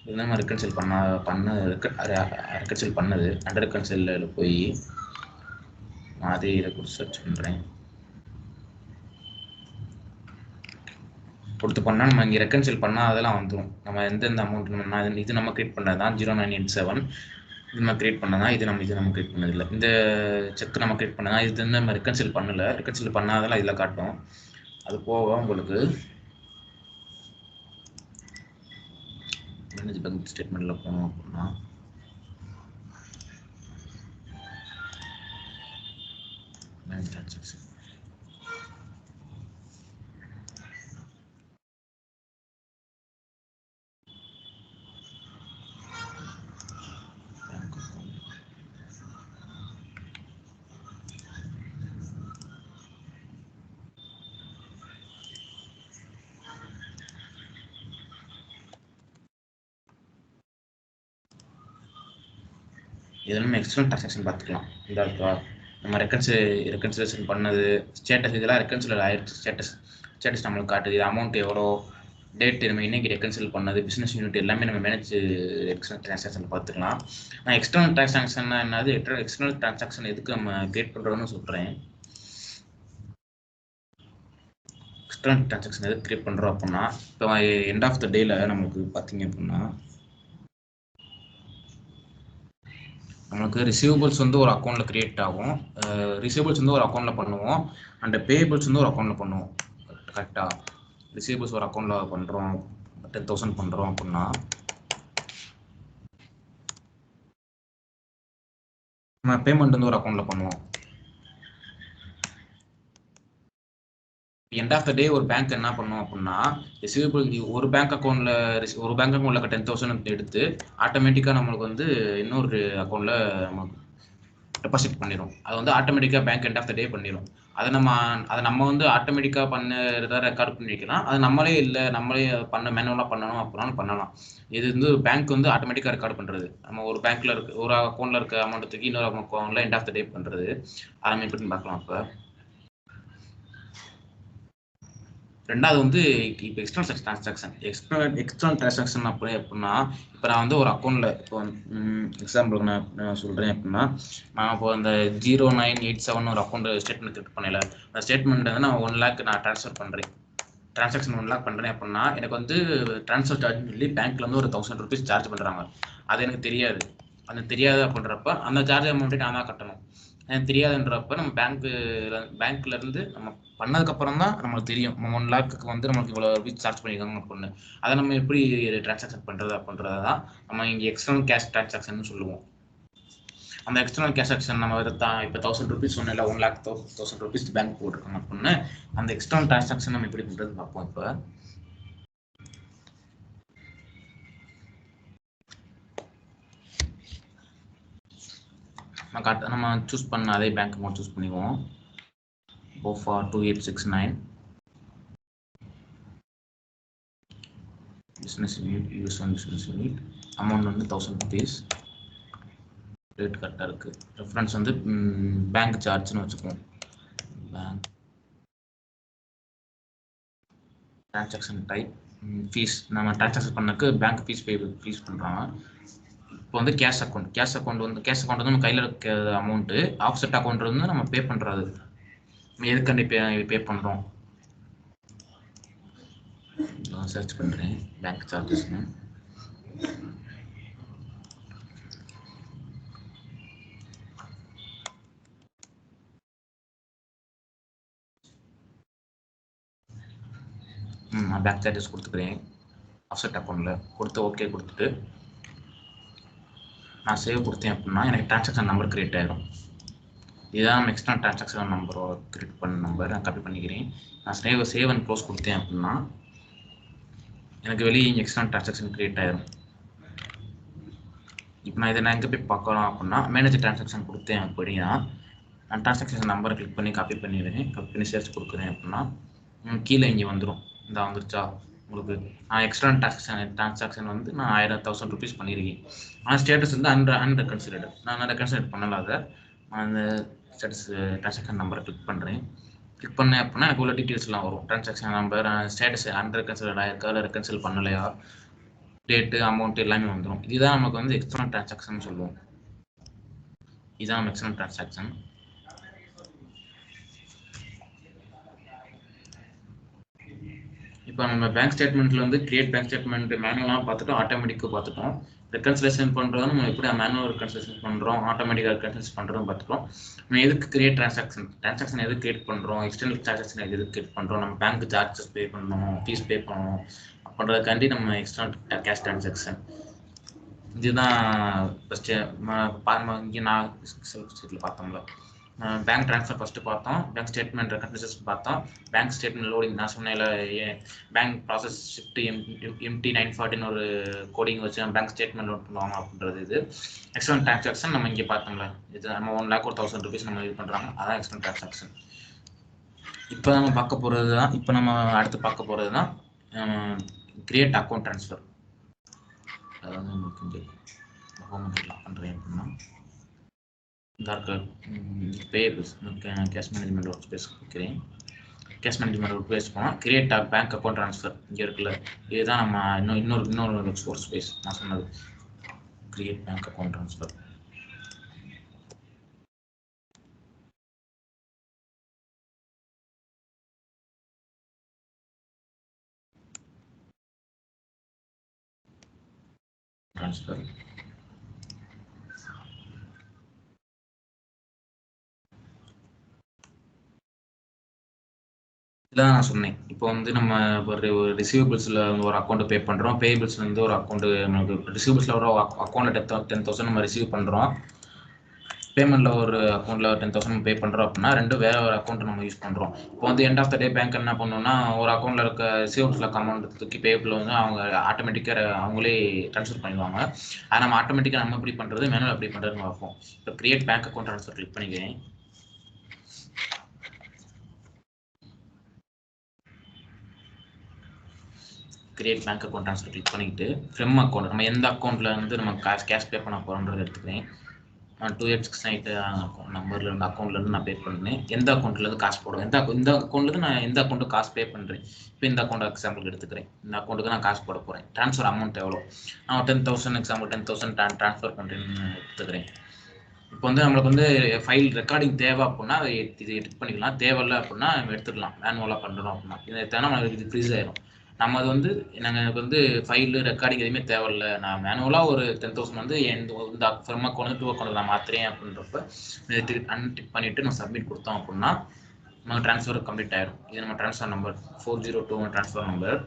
இது நம்ம ரெக்கன்சைல் ரெக்கன்சைல் பண்ணது அண்டர் ரெக்கன்சைலில் போய் அதே இதை கொடுத்து சர்ச் பண்ணுறேன். கொடுத்து பண்ணால் நம்ம இங்கே ரெக்கன்சைல் பண்ணால் அதெல்லாம் வந்துடும். நம்ம எந்தெந்த அமௌண்ட் இது நம்ம கிரியேட் பண்ணது தான் 0987 இது நம்ம கிரியேட் பண்ணதான். இது நம்ம கிரியேட் பண்ணதில்லை. இந்த செக் நம்ம கிரியேட் பண்ணதான். இது வந்து நம்ம ரெக்கன்சைல் பண்ணலை. ரெக்கன்சைல் பண்ணாதெல்லாம் இதில் காட்டும். அது போக உங்களுக்கு மேனேஜ் பேங்க் ஸ்டேட்மெண்ட்டில் போனோம் அப்படின்னா பேங்க் டிரான்சாக்ஷன் இதில் நம்ம எக்ஸ்டர்னல் டிரான்சாக்ஷன் பார்த்துக்கலாம். இந்த இருக்கா நம்ம ரெக்கன்சிலேஷன் பண்ணது ஸ்டேட்டஸ் இதெல்லாம் ரெக்கன்சிலர் ஆயிடுச்சு. ஸ்டேட்டஸ் நம்மளுக்கு காட்டுது. இது அமௌண்ட் எவ்வளோ, டேட் நம்ம இன்னைக்கு ரெக்கன்சில் பண்ணது, பிஸ்னஸ் யூனிட் எல்லாமே நம்ம மேனேஜ் எக்ஸ்டர்னல் டிரான்சாக்ஷன் பார்த்துக்கலாம். நான் எக்ஸ்டர்னல் டிரான்சாக்ஷன்னா என்னது, எக்ஸ்டர்னல் டிரான்சாக்ஷன் எதுக்கு நம்ம கிரியேட் பண்ணுறோன்னு சொல்கிறேன். எக்ஸ்டர்னல் டிரான்சாக்ஷன் எதுக்கு கிரியேட் பண்ணுறோம் அப்படின்னா இப்போ எண்ட் ஆஃப் த டேல நமக்கு பார்த்தீங்க அப்படின்னா நமக்கு ரிசீவபிள்ஸ் வந்து ஒரு அக்கௌண்ட்டில் கிரியேட் ஆகும். ரிசீவபிள்ஸ் வந்து ஒரு அக்கௌண்ட்டில் பண்ணுவோம் அண்ட் பேபிள்ஸ் வந்து ஒரு அக்கௌண்ட்டில் பண்ணுவோம். கரெக்டாக ரிசீவபிள்ஸ் ஒரு அக்கௌண்ட்டில் பண்ணுறோம் 10,000 பண்ணுறோம் அப்படின்னா நம்ம பேமெண்ட் வந்து ஒரு அக்கௌண்ட்ல பண்ணுவோம். எண்ட் ஆஃப் த டே ஒரு பேங்க் என்ன பண்ணும் அப்படின்னா, ரிசீவபிள் ஒரு பேங்க் அக்கௌண்ட்ல ஒரு பேங்க் அக்கௌண்ட்ல 10,000 எடுத்து ஆட்டோமேட்டிக்கா நம்மளுக்கு வந்து இன்னொரு அக்கௌண்ட்ல டெபாசிட் பண்ணிடும். அது வந்து ஆட்டோமேட்டிக்கா பேங்க் எண்ட் ஆஃப் த டே பண்ணிடும். அதை நம்ம வந்து ஆட்டோமேட்டிக்கா பண்ண ரெக்கார்ட் பண்ணிக்கலாம். அது நம்மளே பண்ண மேனுவலா பண்ணணும் அப்படின்னாலும் பண்ணலாம். இது வந்து பேங்க் வந்து ஆட்டோமேட்டிக்கா ரெக்கார்ட் பண்றது. நம்ம ஒரு பேங்க்ல இருக்க ஒரு அக்கௌண்ட்ல இருக்க அமௌண்ட் தூக்கி இன்னொரு அக்கௌண்ட்ல எண்ட் ஆஃப் த டே பண்றது. அதை நம்ம எப்படின்னு பார்க்கலாம். இப்ப ரெண்டாவது வந்து இப்போ எக்ஸ்டர்னல் டிரான்சாக்ஷன் அப்படின்னா, இப்போ நான் வந்து ஒரு அக்கௌண்ட்ல இப்போ எக்ஸாம்பிளுக்கு நான் சொல்றேன் அப்படின்னா, நான் இப்போ அந்த 0987 ஒரு அக்கௌண்ட் ஸ்டேட்மெண்ட் கிரியேட் பண்ணல. அந்த ஸ்டேட்மெண்ட் வந்து நான் 1 lakh நான் ட்ரான்ஸ்ஃபர் பண்றேன். டிரான்சாக்ஷன் 1 lakh பண்றேன் அப்படின்னா, எனக்கு வந்து ட்ரான்ஸ்ஃபர் சார்ஜ் சொல்லி பேங்க்ல வந்து ஒரு 1000 rupees சார்ஜ் பண்றாங்க. அது எனக்கு தெரியாது. அது தெரியாது அப்படின்றப்ப அந்த சார்ஜ் அமௌண்ட்டை நான் தான் கட்டணும். எனக்கு தெரியாதுன்றப்ப நம்ம பேங்க்ல இருந்து நம்ம பண்ணதுக்கு அப்புறம் தான் நம்மளுக்கு தெரியும் 1 lakhக்கு வந்து நம்மளுக்கு இவ்வளவு ரூபீஸ் சார்ஜ் பண்ணிருக்காங்க அப்படின்னு. அதை நம்ம எப்படி டிரான்சாக்ஷன் பண்றது அப்படின்றதான் நம்ம இங்க எக்ஸ்டர்னல் கேஷ் டிரான்சாக்ஷன் சொல்லுவோம். அந்த எக்ஸ்டர்னல் கேஷ் நம்ம இப்போ 1000 rupees சொன்னல 1 lakh 1000 rupees பேங்க் போட்டிருக்காங்க அப்படின்னு, அந்த எக்ஸ்டர்னல் டிரான்சாக்ஷன் நம்ம எப்படி பண்றது பார்ப்போம். இப்போ நம்ம சூஸ் பண்ண அதே பேங்க் அக்கௌண்ட் சூஸ் பண்ணிக்குவோம். BOFA 2869 business unit, US1 business unit. Amount வந்து 1000 rupees. ரேட் கரெக்டாக இருக்கு. ரெஃபரன்ஸ் வந்து பேங்க் சார்ஜ்னு வச்சுக்குவோம். பேங்க் டிரான்சாக்ஷன் டைப் ஃபீஸ், நம்ம டிரான்சாக்ஷன் பண்ணக்கு பேங்க் ஃபீஸ் பண்ணுறாங்க. இப்போ வந்து கேஷ் அக்கௌண்ட் வந்து நம்ம கையில் இருக்க அமௌண்ட்டு, ஆஃப்செட் அக்கௌண்ட் வந்து நம்ம பே பண்ணுறது. நம்ம எதுக்காண்டி பே பண்ணுறோம் சர்ச் பண்ணுறேன். பேங்க் சார்ஜஸ்னு நான் பேங்க் சார்ஜஸ் கொடுத்துக்கிறேன். ஆஃப்செட் அக்கௌண்ட்டில் கொடுத்து ஓகே கொடுத்துட்டு நான் சேவ் கொடுத்தேன் அப்படின்னா எனக்கு டிரான்சாக்ஷன் நம்பர் கிரியேட் ஆகிடும். இதுதான் நம்ம எக்ஸ்ட்ரா டிரான்சாக்ஷன் நம்பரை கிரியேட் பண்ண நம்பர். நான் காப்பி பண்ணிக்கிறேன். நான் சேவ் அண்ட் க்ளோஸ் கொடுத்தேன் அப்படின்னா எனக்கு வெளியே எக்ஸ்ட்ரா டிரான்சாக்ஷன் கிரியேட் ஆகிடும். இப்போ நான் இதை எங்கே போய் பார்க்கலாம் அப்படின்னா, மேனேஜ் டிரான்சாக்ஷன் கொடுத்தேன் அப்படின்னா நான் டிரான்சாக்ஷன் நம்பரை கிளிக் பண்ணி காப்பி பண்ணிடுறேன். காப்பி பண்ணி சர்ச் கொடுக்குறேன் அப்படின்னா கீழே இங்கே வந்துடும். இந்த வந்துருச்சா உங்களுக்கு? நான் எக்ஸ்ட்ரா டிரான்சாக்ஷன் வந்து நான் 1000 rupees பண்ணியிருக்கேன். ஆனால் ஸ்டேட்டஸ் வந்து அன்ரெகன்சிடர்டு. நான் ரெகன்சிடர் பண்ணல. அதை நான் அந்த ஸ்டேட்டஸ் டிரான்சாக்ஷன் நம்பரை கிளிக் பண்ணுறேன். கிளிக் பண்ணேன் அப்படின்னா எனக்கு உள்ள டீட்டெயில்ஸ்லாம் வரும். டிரான்சாக்ஷன் நம்பர், ஸ்டேட்டஸ் அன்ரெகன்சிடர்ட் ஆயிருக்கா இல்லை ரெகன்சில் பண்ணலையா, டேட்டு, அமௌண்ட் எல்லாமே வந்துடும். இதுதான் நமக்கு வந்து எக்ஸ்டர்னல் டிரான்சாக்ஷன் சொல்லுவோம். இதுதான் நம்ம எக்ஸ்டர்னல் டிரான்சாக்ஷன். இப்போ நம்ம பேங்க் ஸ்டேட்மெண்ட்ல வந்து கிரியேட் பேங்க் ஸ்டேட்மெண்ட் மேனுவலாக பார்த்துட்டோம், ஆட்டோமேட்டிக்காக பார்த்துட்டோம். ரெக்கன்சிலேஷன் பண்ணுறதும் நம்ம எப்படி மேனுவல் ரெக்கன்சிலேஷன் பண்ணுறோம், ஆட்டோமேட்டிக்காக ரெக்கன்சிலேஷன் பண்ணுறோம் பார்த்துட்டோம். நம்ம எதுக்கு கிரியேட் டிரான்சாக்ஷன் எதுக்கு கிரியேட் பண்ணுறோம், எக்ஸ்டர்னல் டிரான்சாக்ஷன் எதுக்கு கிரியேட் பண்ணுறோம், நம்ம பேங்க் சார்ஜஸ் பே பண்ணணும், ஃபீஸ் பே பண்ணணும் அப்படின்றதுக்காண்டி நம்ம எக்ஸ்டர்னல் கேஷ் டிரான்சாக்ஷன். இதுதான் ஃபஸ்ட்டு இங்கே நான் சைட்டில் பார்த்தோம்ல. பேங்க் ட்ரான்ஸ்ஃபர் ஃபஸ்ட்டு பார்த்தோம், பேங்க் ஸ்டேட்மெண்ட் ரெக்கன்சிலேஷன் பார்த்தோம், பேங்க் ஸ்டேட்மெண்ட் லோடிங் நான் சொன்னேன்ல பேங்க் ப்ராசஸ் ஷிஃப்ட் MT 940 ஒரு கோடிங் வச்சு நம்ம பேங்க் ஸ்டேட்மெண்ட் லோட் பண்ணுவாங்க அப்படின்றது. இது எக்ஸ்டர்னல் டிரான்சாக்ஷன் நம்ம இங்கே பார்த்தோம்ல. இது நம்ம 1 lakh 1000 rupees நம்ம இது பண்ணுறாங்க, அதான் எக்ஸ்டர்னல் டிரான்சாக்ஷன். இப்போ நம்ம பார்க்க போகிறது தான், இப்போ நம்ம அடுத்து பார்க்க போகிறது தான் கிரியேட் அக்கௌண்ட் ட்ரான்ஸ்ஃபர். அதாவது நமக்கு இங்கே ஹோம் பண்ணுறேன் அப்படின்னா payables cash management work space கொடுக்குறேன். கேஷ் மேனேஜ்மெண்ட் ஒர்க் ஸ்பேஸ் போனால் கிரியேட் பேங்க் அக்கௌண்ட் ட்ரான்ஸ்ஃபர் இங்கே இருக்குல்ல, இதுதான் நம்ம இன்னொரு ஒர்க் ஸ்பேஸ் நான் சொன்னது. Create bank account transfer. இதான் நான் சொன்னேன். இப்போ வந்து நம்ம ஒரு ரிசீவபிள்ஸில் வந்து ஒரு அக்கௌண்ட் பே பண்ணுறோம், பேபிள்ஸ்ல இருந்து ஒரு அக்கௌண்ட் நமக்கு ரிசீவபிள்ஸில் ஒரு அக்கௌண்ட்டில் 10,000 நம்ம ரிசீவ் பண்ணுறோம். பேமெண்ட்ல ஒரு அக்கௌண்ட்ல 10,000 பே பண்றோம் அப்படின்னா வேற ஒரு அக்கௌண்ட் நம்ம யூஸ் பண்றோம். இப்போ வந்து end of the day bank என்ன பண்ணும்னா ஒரு அக்கௌண்ட்ல இருக்க ரிசீவபிள்ஸ்ல அமௌண்ட் தூக்கி பேபிள் வந்து அவங்க ஆட்டோமேட்டிக்கா அவங்களே ட்ரான்ஸ்ஃபர் பண்ணிடுவாங்க. அதை நம்ம ஆட்டோமேட்டிக்கா நம்ம எப்படி பண்றது மேனுவல் எப்படி பண்றதுன்னு பார்ப்போம். இப்போ create bank account transfer click பண்ணிக்கிறேன். Create bank account transfer click பண்ணிக்கிட்டு ஃப்ரம் அக்கௌண்ட் நம்ம எந்த அக்கௌண்ட்ல வந்து நம்ம கேஷ் பே பண்ண போறோம்ன்றது எடுத்துக்கிறேன். 2x9 நம்பர்ல இருந்து அக்கௌண்ட்ல இருந்து நான் பே பண்ணேன். எந்த அக்கௌண்ட்ல இருந்து காசு போடுவேன் இந்த அக்கௌண்ட்ல இருந்து நான் எந்த அக்கௌண்ட்டுக்கு காசு பே பண்றேன். இப்போ இந்த அக்கௌண்ட் எக்ஸாம்பிள் எடுத்துக்கிறேன். இந்த அக்கௌண்ட்டுக்கு நான் காசு போட போறேன். ட்ரான்ஸ்ஃபர் அமௌண்ட் எவ்வளோ நான் 10,000 எக்ஸாம்பிள் 10,000 ட்ரான்ஸ்ஃபர் பண்றேன்னு எடுத்துக்கிறேன். இப்போ வந்து நம்மளுக்கு வந்து ஃபைல் ரெக்கார்டிங் தேவை அப்படின்னா அதை இது எடிட் பண்ணிக்கலாம். தேவையில்லை அப்படின்னா நம்ம எடுத்துக்கலாம். மேனுவலாக பண்ணுறோம் அப்படின்னா இதை தானே நம்மளுக்கு இது ஃப்ரீஸ் ஆயிடும். நம்ம அது வந்து எனக்கு வந்து ஃபைலு ரெக்கார்டிங் எதுவுமே தேவையில்லை. நான் மேனுவலாக ஒரு 10,000 வந்து இந்த ஃப்ரம் அக்கௌண்ட் 2 அக்கௌண்ட் நான் மாற்றுறேன் அப்படின்றப்ப அன்டிக் பண்ணிவிட்டு நம்ம சப்மிட் கொடுத்தோம் அப்படின்னா நம்ம ட்ரான்ஸ்ஃபர் கம்ப்ளீட் ஆயிடும். இது நம்ம ட்ரான்ஸ்ஃபர் நம்பர் 402 ட்ரான்ஸ்ஃபர் நம்பர்.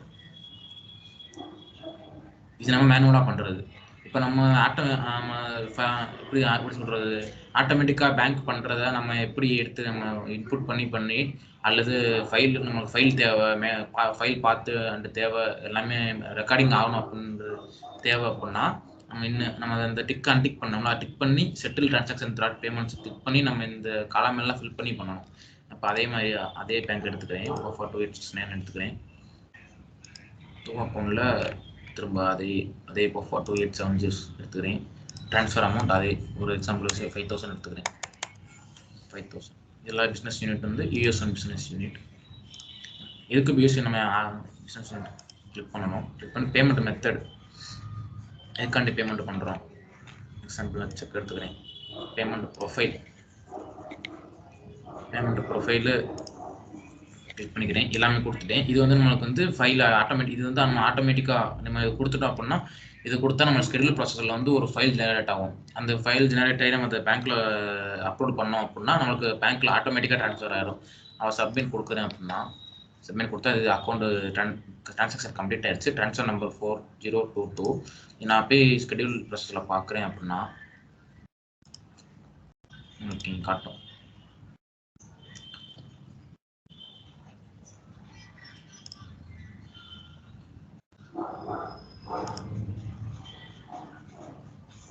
இது நம்ம மேனுவலாக பண்ணுறது. இப்போ நம்ம எப்படி சொல்கிறது ஆட்டோமேட்டிக்காக பேங்க் பண்ணுறத நம்ம எப்படி எடுத்து நம்ம இன்புட் பண்ணி அல்லது நம்மளுக்கு ஃபைல் தேவை ஃபைல் பார்த்து அந்த தேவை எல்லாமே ரெக்கார்டிங் ஆகணும் அப்படின்றது தேவை அப்படின்னா நம்ம அந்த டிக் அன்டிக் பண்ணோம்னா டிக் பண்ணி settle transaction through payments tick பண்ணி நம்ம இந்த காலம் எல்லாம் ஃபில் பண்ணி பண்ணணும். அப்போ அதே மாதிரி அதே பேங்க் எடுத்துக்கிறேன். 2869 எடுத்துக்கிறேன். அக்கௌண்ட்ல திரும்ப அதே இப்போ 2870 எடுத்துக்கிறேன். ட்ரான்ஸ்ஃபர் அமௌண்ட் அதே ஒரு எக்ஸாம்பிள் 5,000 எடுத்துக்கிறேன். 5,000 எல்லா பிஸ்னஸ் யூனிட் வந்து யூஎஸ்என் பிஸ்னஸ் யூனிட். இதுக்கு பிஎஸ்சி நம்ம பிஸ்னஸ் யூனிட் கிளிக் பண்ணணும். கிளிக் பண்ணி பேமெண்ட் மெத்தட் எதுக்காண்டி பேமெண்ட் பண்ணுறோம் எக்ஸாம்பிள் செக் எடுத்துக்கிறேன். பேமெண்ட் ப்ரொஃபைலு கிளிக் பண்ணிக்கிறேன். எல்லாமே கொடுத்துட்டேன். இது வந்து நம்மளுக்கு வந்து ஃபைல் இது வந்து நம்ம ஆட்டோமேட்டிக்காக நம்ம கொடுத்துட்டோம் அப்படின்னா இது கொடுத்தா நம்ம ஷெட்யூல் ப்ராசஸில் வந்து ஒரு ஃபைல் ஜெனரேட் ஆகும். அந்த ஃபைல் ஜெனரேட் ஆகி நம்ம அந்த பேங்க்கில் அப்லோட் பண்ணோம் அப்படின்னா நம்மளுக்கு பேங்க்கில் ஆட்டோமேட்டிக்காக ட்ரான்ஸ்ஃபர் ஆகிடும். அவன் சப்மிட் கொடுக்குறேன் அப்படின்னா சப்மிட் கொடுத்தா இது அக்கௌண்ட் ட்ரான்சாக்ஷன் கம்ப்ளீட் ஆயிடுச்சு. Transfer number 4022. நான் போய் ஷெட்யூல் ப்ராசஸில் பார்க்குறேன் அப்படின்னா உங்களுக்கு இங்கே காட்டும்.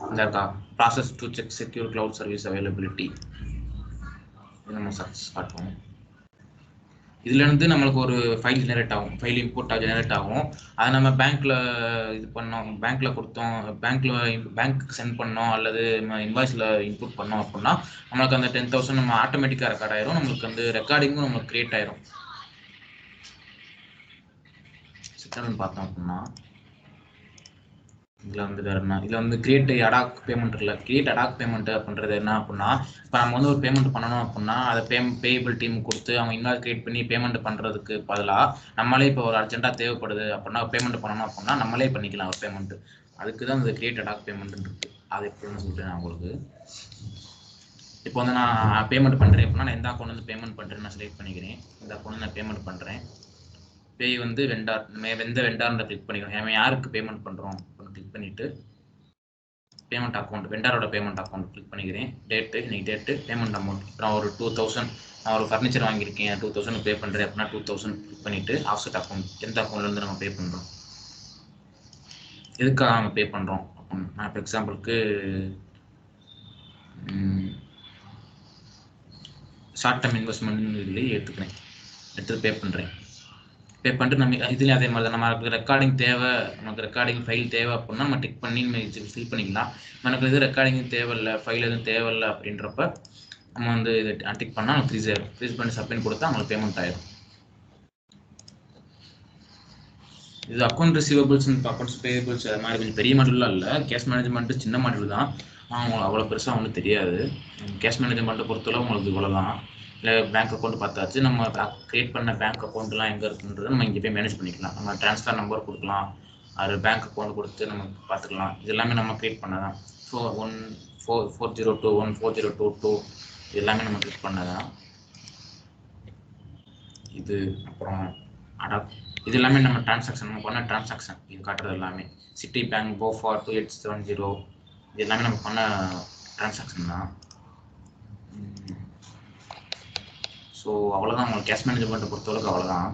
இந்த இருக்கா process to check secure cloud service availability இது நம்ம சக்ஸஸ் காட்டுவோம். இதுலேருந்து நம்மளுக்கு ஒரு ஃபைல் ஜெனரேட் ஆகும். ஃபைல் இம்போர்ட்டாக ஜெனரேட் ஆகும். அதை நம்ம பேங்க்கில் இது பண்ணோம் பேங்க்கில் கொடுத்தோம் பேங்க்கு சென்ட் பண்ணோம் அல்லது நம்ம இன்வாய்ஸில் இன்புட் பண்ணோம் அப்படின்னா நம்மளுக்கு அந்த 10,000 நம்ம ஆட்டோமேட்டிக்காக ரெக்கார்ட் ஆயிரும். நம்மளுக்கு அந்த ரெக்கார்டிங்கும் நம்மளுக்கு கிரியேட் ஆயிரும். சிஸ்டம் பார்த்தோம் அப்படின்னா இதில் வந்து வேறு என்ன இதில் வந்து கிரியேட் அடாக் பேமெண்ட் இல்லை. கிரியேட் அடாக் பேமெண்ட் அப்படின்றது என்ன அப்படின்னா இப்போ நம்ம வந்து ஒரு பேமெண்ட் பண்ணணும் அப்படின்னா அதை பேயபிள் டீம் கொடுத்து அவங்க இன்வாய்ஸ் கிரியேட் பண்ணி பேமெண்ட் பண்ணுறதுக்கு பதிலாக நம்மளே இப்போ ஒரு அர்ஜென்ட்டாக தேவைப்படுது அப்படின்னா பேமெண்ட் பண்ணணும் அப்படின்னா நம்மளே பண்ணிக்கலாம் ஒரு பேமெண்ட். அதுக்கு தான் இந்த கிரியேட் அடாக் பேமெண்ட் இருக்குது. அது எப்படின்னு சொல்லிட்டு நான் உங்களுக்கு இப்போ வந்து நான் பேமெண்ட் பண்ணுறேன் அப்படின்னா நான் எந்த அக்கௌண்ட் வந்து பேமெண்ட் பண்ணுறேன்னு நான் செலக்ட் பண்ணிக்கிறேன். இந்த அக்கௌண்ட் நான் பேமெண்ட் பண்ணுறேன். பே வந்து வெண்டார் நம்ம எந்த வெண்டார்ன்ற கிளிக் பண்ணிக்கிறோம். நம்ம யாருக்கு பேமெண்ட் பண்ணுறோம் கிளிக் பண்ணிவிட்டு பேமெண்ட் அக்கௌண்ட் வெண்டாரோட பேமெண்ட் அக்கௌண்ட் கிளிக் பண்ணிக்கிறேன். டேட்டு இன்னைக்கு டேட்டு பேமெண்ட் அமௌண்ட் நான் ஒரு 2,000 நான் ஒரு ஃபர்னிச்சர் வாங்கியிருக்கேன் 2,000 பே பண்ணுறேன் அப்படின்னா 2,000 கிளிக் பண்ணிவிட்டு ஆஃப்செட் அக்கௌண்ட் எந்த அக்கௌண்ட்லேருந்து நம்ம பே பண்ணுறோம் எதுக்காக நம்ம பே பண்ணுறோம் அக்கௌண்ட் நான் இப்போ எக்ஸாம்பிளுக்கு ஷார்ட் டேர்ம் இன்வெஸ்ட்மெண்ட் இதுலேயே எடுத்து பே பண்ணுறேன். பே பண்ணிட்டு நம்ம இதுலேயும் அதே மாதிரி தான் நமக்கு ரெக்கார்டிங் தேவை நமக்கு ரெக்கார்டிங் ஃபைல் தேவை அப்படின்னா நம்ம டிக் பண்ணி நம்ம ஃபில் பண்ணிக்கலாம். நமக்கு இது ரெக்கார்டிங் தேவையில்லை ஃபைல் எதுவும் தேவையில்லை அப்படின்றப்ப நம்ம வந்து இது டிக் பண்ணால் நம்ம ஃப்ரீஸ் பண்ணி சப்மிட் கொடுத்தா அவங்களுக்கு பேமெண்ட் ஆயிடும். இது அக்கௌண்ட் ரிசீவபிள்ஸ் அக்கௌண்ட்ஸ் பேயபிள்ஸ் அது மாதிரி கொஞ்சம் பெரிய மாடல்லாம் இல்லை. கேஷ் மேனேஜ்மெண்ட்டு சின்ன மாடல் தான். அவங்களுக்கு அவ்வளோ பெருசாக அவங்களுக்கு தெரியாது. கேஷ் மேனேஜ்மெண்ட்டை பொறுத்தவரை உங்களுக்கு இவ்வளோ தான். இல்லை பேங்க் அக்கௌண்ட் பார்த்தாச்சு. நம்ம கிரியேட் பண்ண பேங்க் அக்கௌண்ட்லாம் எங்கே இருக்குன்றது நம்ம இங்கே போய் மேனேஜ் பண்ணிக்கலாம். நம்ம ட்ரான்ஸ்ஃபர் நம்பர் கொடுக்கலாம். அது பேங்க் அக்கௌண்ட் கொடுத்து நம்ம பார்த்துக்கலாம். இது எல்லாமே நம்ம கிரியேட் பண்ணதான். 4021 4022 இது எல்லாமே நம்ம கிளிக் பண்ணதான். இது அப்புறம் இது எல்லாமே நம்ம டிரான்சாக்ஷன் நம்ம பண்ண டிரான்சாக்ஷன் இது காட்டுறது எல்லாமே சிட்டி பேங்க் போஃபார் 2870 இது எல்லாமே நம்ம பண்ண டிரான்சாக்ஷன் தான். ஸோ அவ்வளோதான் உங்களுக்கு கேஷ் மேனேஜ்மெண்ட்டை பொறுத்தவரைக்கும் அவ்வளோதான்.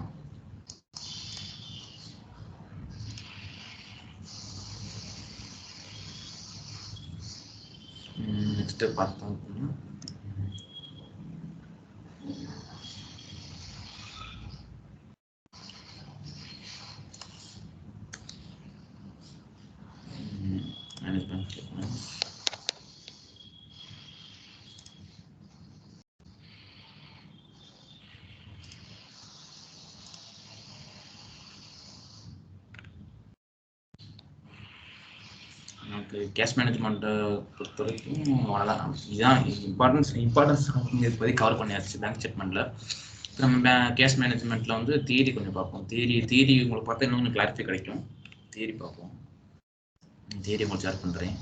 நெக்ஸ்ட்டு பார்த்தோம் அப்படின்னா மேனேஜ்மெண்ட் ஸ்டேட்மெண்ட்ஸ். நமக்கு கேஷ் மேனேஜ்மெண்ட்டை பொறுத்த வரைக்கும் அவ்வளோதான். இதுதான் இம்பார்ட்டன்ஸ் இப்போதைக்கு கவர் பண்ணியாச்சு பேங்க் ஸ்டேட்மெண்ட்டில். நம்ம கேஷ் மேனேஜ்மெண்ட்டில் வந்து தியரி கொஞ்சம் பார்ப்போம். தியரி உங்களுக்கு பார்த்தா இன்னும் கிளாரிஃபை கிடைக்கும். தியரி பார்ப்போம். தியரி உங்களுக்கு ஷேர் பண்ணுறேன்.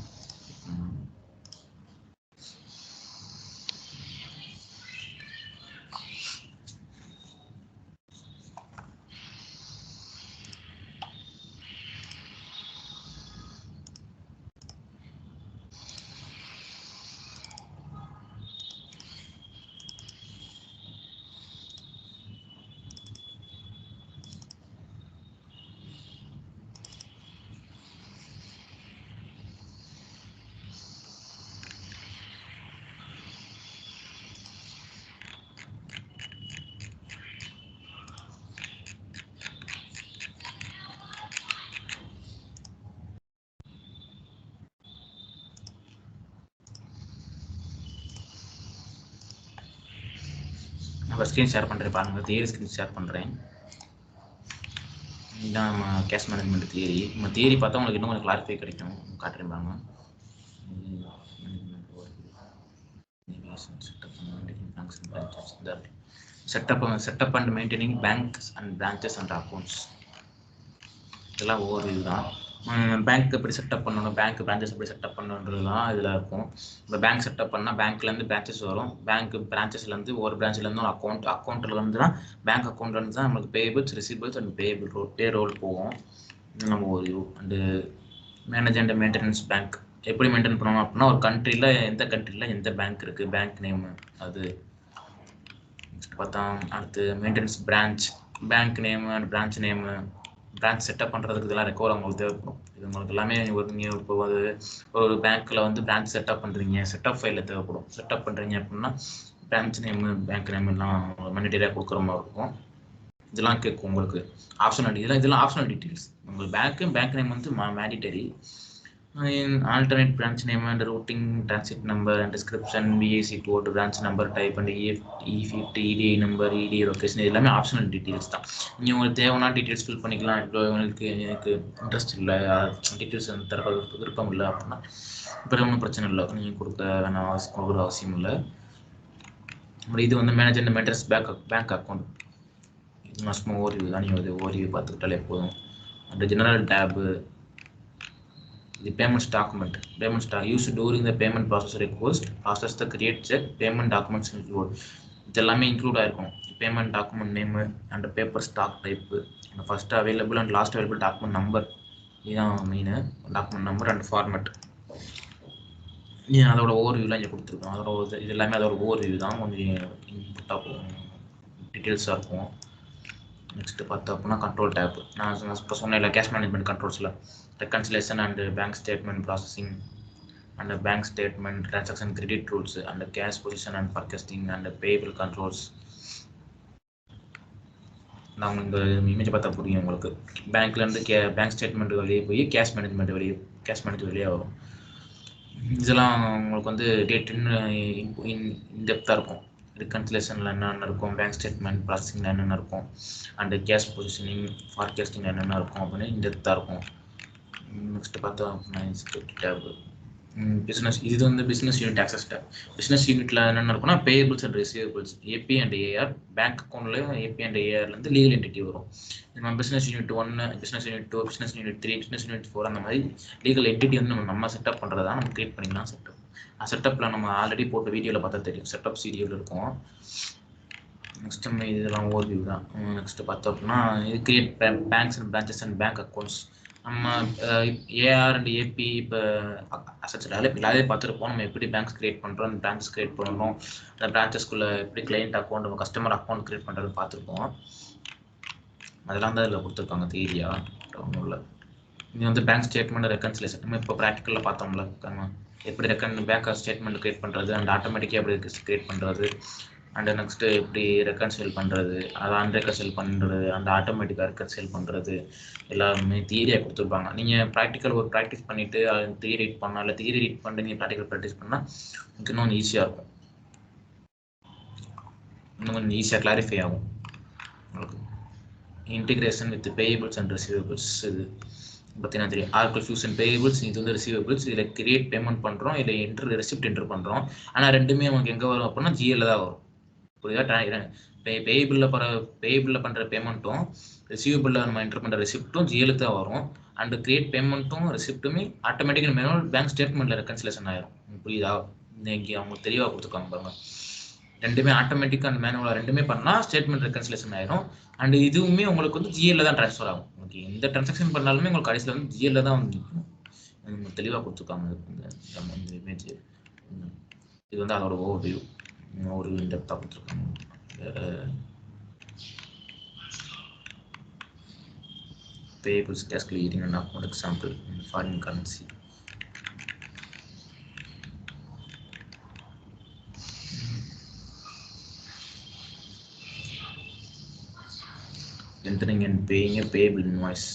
நம்ம ஸ்க்ரீன் ஷேர் பண்ணுறேன் பாருங்கள். தியரி ஸ்க்ரீன் ஷேர் பண்ணுறேன். இதுதான் நம்ம கேஷ் மேனேஜ்மெண்ட் தியரி. நம்ம தியரி பார்த்தா உங்களுக்கு இன்னும் கொஞ்சம் கிளாரிஃபை கிடைக்கும். காட்டுறேன் பாருங்க. Setup and maintaining banks and branches and accounts. இதெல்லாம் ஒவ்வொரு இதுதான். பேங்க் எப்படி செட்டப் பண்ணணும், பேங்க் பிரான்ச்சஸ் எப்படி செட்டப் பண்ணணுன்றது தான் இதில் இருக்கும். இப்போ பேங்க் செட்டப் பண்ணால் பேங்க்லேருந்து பிரான்ச்சஸ் வரும். பேங்க் பிரான்ச்சஸ்லேருந்து ஒரு பிரான்ச்லேருந்து ஒரு அக்கௌண்ட்லேருந்து தான் பேங்க் அக்கௌண்ட்லேருந்து தான் நம்மளுக்கு பேபிள்ஸ், ரிசிபிள்ஸ் அண்ட் பே ரோல் போகும். நம்ம ஒரு and manage and maintenance bank எப்படி மெயின்டைன் பண்ணணும் அப்படின்னா, ஒரு கண்ட்ரியில் எந்த கண்ட்ரியில் எந்த பேங்க் இருக்குது, பேங்க் நேமு அது பார்த்தா. அடுத்து maintenance branch, bank name and branch name, branch setup பண்ணுறதுக்கு இதெல்லாம் ரெக்கார்ட் உங்களுக்கு தேவைப்படும். இது உங்களுக்கு எல்லாமே நீங்கள் இப்போ ஒரு பேங்க்கில் வந்து பிரான்ச் செட்டப் பண்ணுறீங்க, செட்டப் ஃபைலில் தேவைப்படும். செட்டப் பண்ணுறீங்க அப்படின்னா பிரான்ச் நேமு, பேங்க் நேம்லாம் மேண்டேட்டரியாக கொடுக்குற மாதிரி இருக்கும். இதெல்லாம் கேட்கும் உங்களுக்கு ஆப்ஷனல். இதெல்லாம் ஆப்ஷனல் டீட்டெயில்ஸ். உங்களுக்கு பேங்க் நேம் வந்து mandatory. alternate branch name and routing, transit number and description, BAC code, branch number type and EFT, EDI number, EDI location, எல்லாமே ஆப்ஷனல் டீட்டெயில்ஸ் தான். நீங்கள் உங்களுக்கு தேவைன்னா டீட்டெயில்ஸ் ஃபில் பண்ணிக்கலாம். இப்போ உங்களுக்கு எனக்கு இன்ட்ரெஸ்ட் இல்லை, டீட்டெயில்ஸ் தர விருப்பம் இல்லை அப்படின்னா இப்போ ஒன்றும் பிரச்சனை இல்லை, நீங்கள் கொடுக்குற அவசியம் இல்லை. இது வந்து manage and maintenance bank account. இது சும்மா ஓரிவியூ தான். நீங்கள் ஓரிவியூ பார்த்துக்கிட்டாலே போதும். அந்த general tab, the payments document, used during the payment process request, process the create check, payment documents include. இதெல்லாமே இன்க்ளூட் ஆயிருக்கும். Payment document name and paper stock type, first available and last available document number, இதுதான் main. Document number and format. அதோட ஓவர்வியூலாம் இங்கே கொடுத்துருக்கோம். அதோட இது எல்லாமே அதோட ஓவர்வியூ தான். கொஞ்சம் இன்புட்டாக டீட்டெயில்ஸாக இருக்கும். நெக்ஸ்ட் பார்த்தோம் அப்படின்னா கண்ட்ரோல் டேப். நான் இப்போ சொன்னேன் கேஷ் மேனேஜ்மெண்ட் கண்ட்ரோல்ஸில் reconciliation and bank statement processing and bank statement transaction credit rules and cash position and forecasting and payable controls. நான் இந்த இமேஜ் பார்த்தா புரியும் உங்களுக்கு. பேங்க்லேருந்து பேங்க் ஸ்டேட்மெண்ட் வெளியே போய் கேஷ் மேனேஜ்மெண்ட் வெளியே வரும். இதெல்லாம் உங்களுக்கு வந்து இன்டெப்த்தாக இருக்கும். ரிகன்சிலேஷனில் என்னென்ன இருக்கும், பேங்க் ஸ்டேட்மெண்ட் ப்ராசஸிங்கில் என்னென்ன இருக்கும், அண்டு கேஷ் பொசிஷனிங், ஃபார்காஸ்டிங் என்னென்ன இருக்கும் அப்படின்னு இன்டெப்த்தாக இருக்கும். நெக்ஸ்ட் பார்த்தோம் அப்படின்னா டேப் பிஸ்னஸ். இது வந்து business unit access tab. Business யூனிட்ல என்னென்ன இருக்குன்னா payables and receivables, AP and AR. Bank அக்கௌண்ட்ல ஏபி அண்ட் ஏஆர்லேருந்து லீகல் என்டிட்டி வரும். நம்ம business unit 1, business unit 2, business unit 3, business unit 4 அந்த மாதிரி லீகல் என்டிட்டி வந்து நம்ம செட்டப் பண்ணுறதா நம்ம கிரியேட் பண்ணிக்கலாம். செட்டப்பில் நம்ம ஆல்ரெடி போட்ட வீடியோவில் பார்த்தா தெரியும், செட்டப் சீரியல் இருக்கும். நெக்ஸ்ட் இதெல்லாம் ஓவர்வியூ தான். நெக்ஸ்ட் பார்த்தோம் அப்படின்னா இது create banks and branches and bank accounts. நம்ம ஏஆர் அண்ட் ஏபி இப்போ அசட்ஸ் எல்லாத்தையும் பார்த்துருப்போம். நம்ம எப்படி பேங்க்ஸ் கிரியேட் பண்ணுறோம், அந்த பிரான்ச்சஸ் கிரியேட் பண்ணணும், அந்த பிரான்ச்சஸ்குள்ளே எப்படி client account customer account create பண்ணுறது பார்த்துருப்போம். அதெல்லாம் தான் இதில் கொடுத்துருக்காங்க தியரியா. ஒன்றும் இல்லை. இது வந்து பேங்க் ஸ்டேட்மெண்ட் ரெக்கன்சிலேஷன் நம்ம இப்போ ப்ராக்டிக்கலில் பார்த்தோம்ல, எப்படி பேங்க் ஸ்டேட்மெண்ட் கிரியேட் பண்ணுறது, அண்ட் ஆட்டோமேட்டிக்காக எப்படி கிரியேட் பண்ணுறது, அண்ட் நெக்ஸ்ட்டு எப்படி ரெக்கன்சில் பண்ணுறது, அதை அன்ரெக்கன்சில் பண்ணுறது, அந்த ஆட்டோமேட்டிக்காக ரெக்கன்சில் பண்ணுறது எல்லாருமே தியரியாக கொடுத்துருப்பாங்க. நீங்கள் ப்ராக்டிக்கல் ஒரு ப்ராக்டிஸ் பண்ணிவிட்டு அது தியரி ரீட் பண்ணால், இல்லை தியரி ரீட் பண்ணி நீங்கள் ப்ராக்டிக்கல் ப்ராக்டிஸ் பண்ணால் உங்களுக்கு இன்னும் ஈஸியாக இருக்கும், இன்னும் கொஞ்சம் ஈஸியாக கிளாரிஃபை ஆகும் உங்களுக்கு. Integration with payables and receivables இது பார்த்தீங்கன்னா தெரியும். ஆர்கல் ஃபியூஷன் பேயபிள்ஸ், இது வந்து ரிசீவபிள்ஸ். இதில் கிரியேட் பேமெண்ட் பண்ணுறோம், இதில் ரெசிப்ட் என்ட்ரு பண்ணுறோம். ஆனால் ரெண்டுமே நமக்கு எங்கே வரும் அப்படின்னா ஜிஎல்ல தான் வரும். புரியுதா? பேயபிளில் பண்ணுற பேமெண்ட்டும் ரிசீவபிளில் நம்ம என்ட்ரு பண்ணுற ரெசிப்ட்டும் ஜிஎலுக்கு தான் வரும். அண்ட் கிரியேட் பேமெண்ட்டும் ரெசிப்ட்டுமே ஆட்டோமேட்டிக்காக மேனுவல் பேங்க் ஸ்டேட்மெண்ட்டில் ரெக்கன்சிலேஷன் ஆயிரும். புரியுதா? இங்கே அவங்க தெளிவாக கொடுத்துருக்காங்க பாருங்க. ரெண்டுமே ஆட்டோமேட்டிக்காக அந்த மேனுவலாக ரெண்டுமே பண்ணால் ஸ்டேட்மெண்ட் ரெக்கன்சிலேஷன் ஆயிரும். அண்ட் இதுவுமே உங்களுக்கு வந்து ஜிஎல்ல தான் ட்ரான்ஸ்ஃபர் ஆகும். உங்களுக்கு எந்த டிரான்சாக்ஷன் பண்ணாலுமே உங்களுக்கு கடைசியில் வந்து ஜிஎல்ல தான் வந்து நிற்கும். தெளிவாக கொடுத்துருக்காங்க இந்த இமேஜ். இது வந்து அதோட ஓவர்வியூ, ஒரு இன்டெப்த்தாக கொடுத்துருக்காங்க. payables cash clearing and account example in foreign currency. Entering and paying a payable invoice.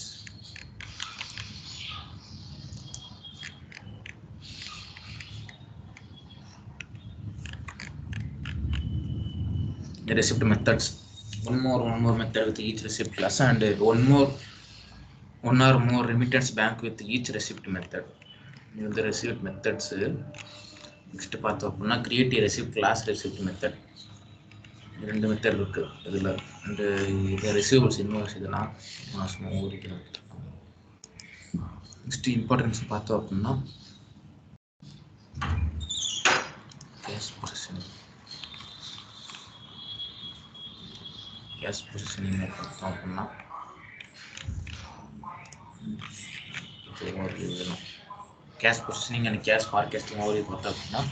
The receipt methods. One more method with each receipt class, and one or more remittance bank with each receipt method. This is the receipt methods. Next part of create a receipt class receipt method. ரெண்டு method இருக்கு இதுல. அந்த இது receivables invoice இதெல்லாம் மாசமா ஓடிக்கணும். Next importance பார்த்தோம் அப்படின்னா cash positioning. Cash positioning பார்த்தோம் அப்படின்னா cash positioning and cash forecasting overview பார்த்தோம் அப்படின்னா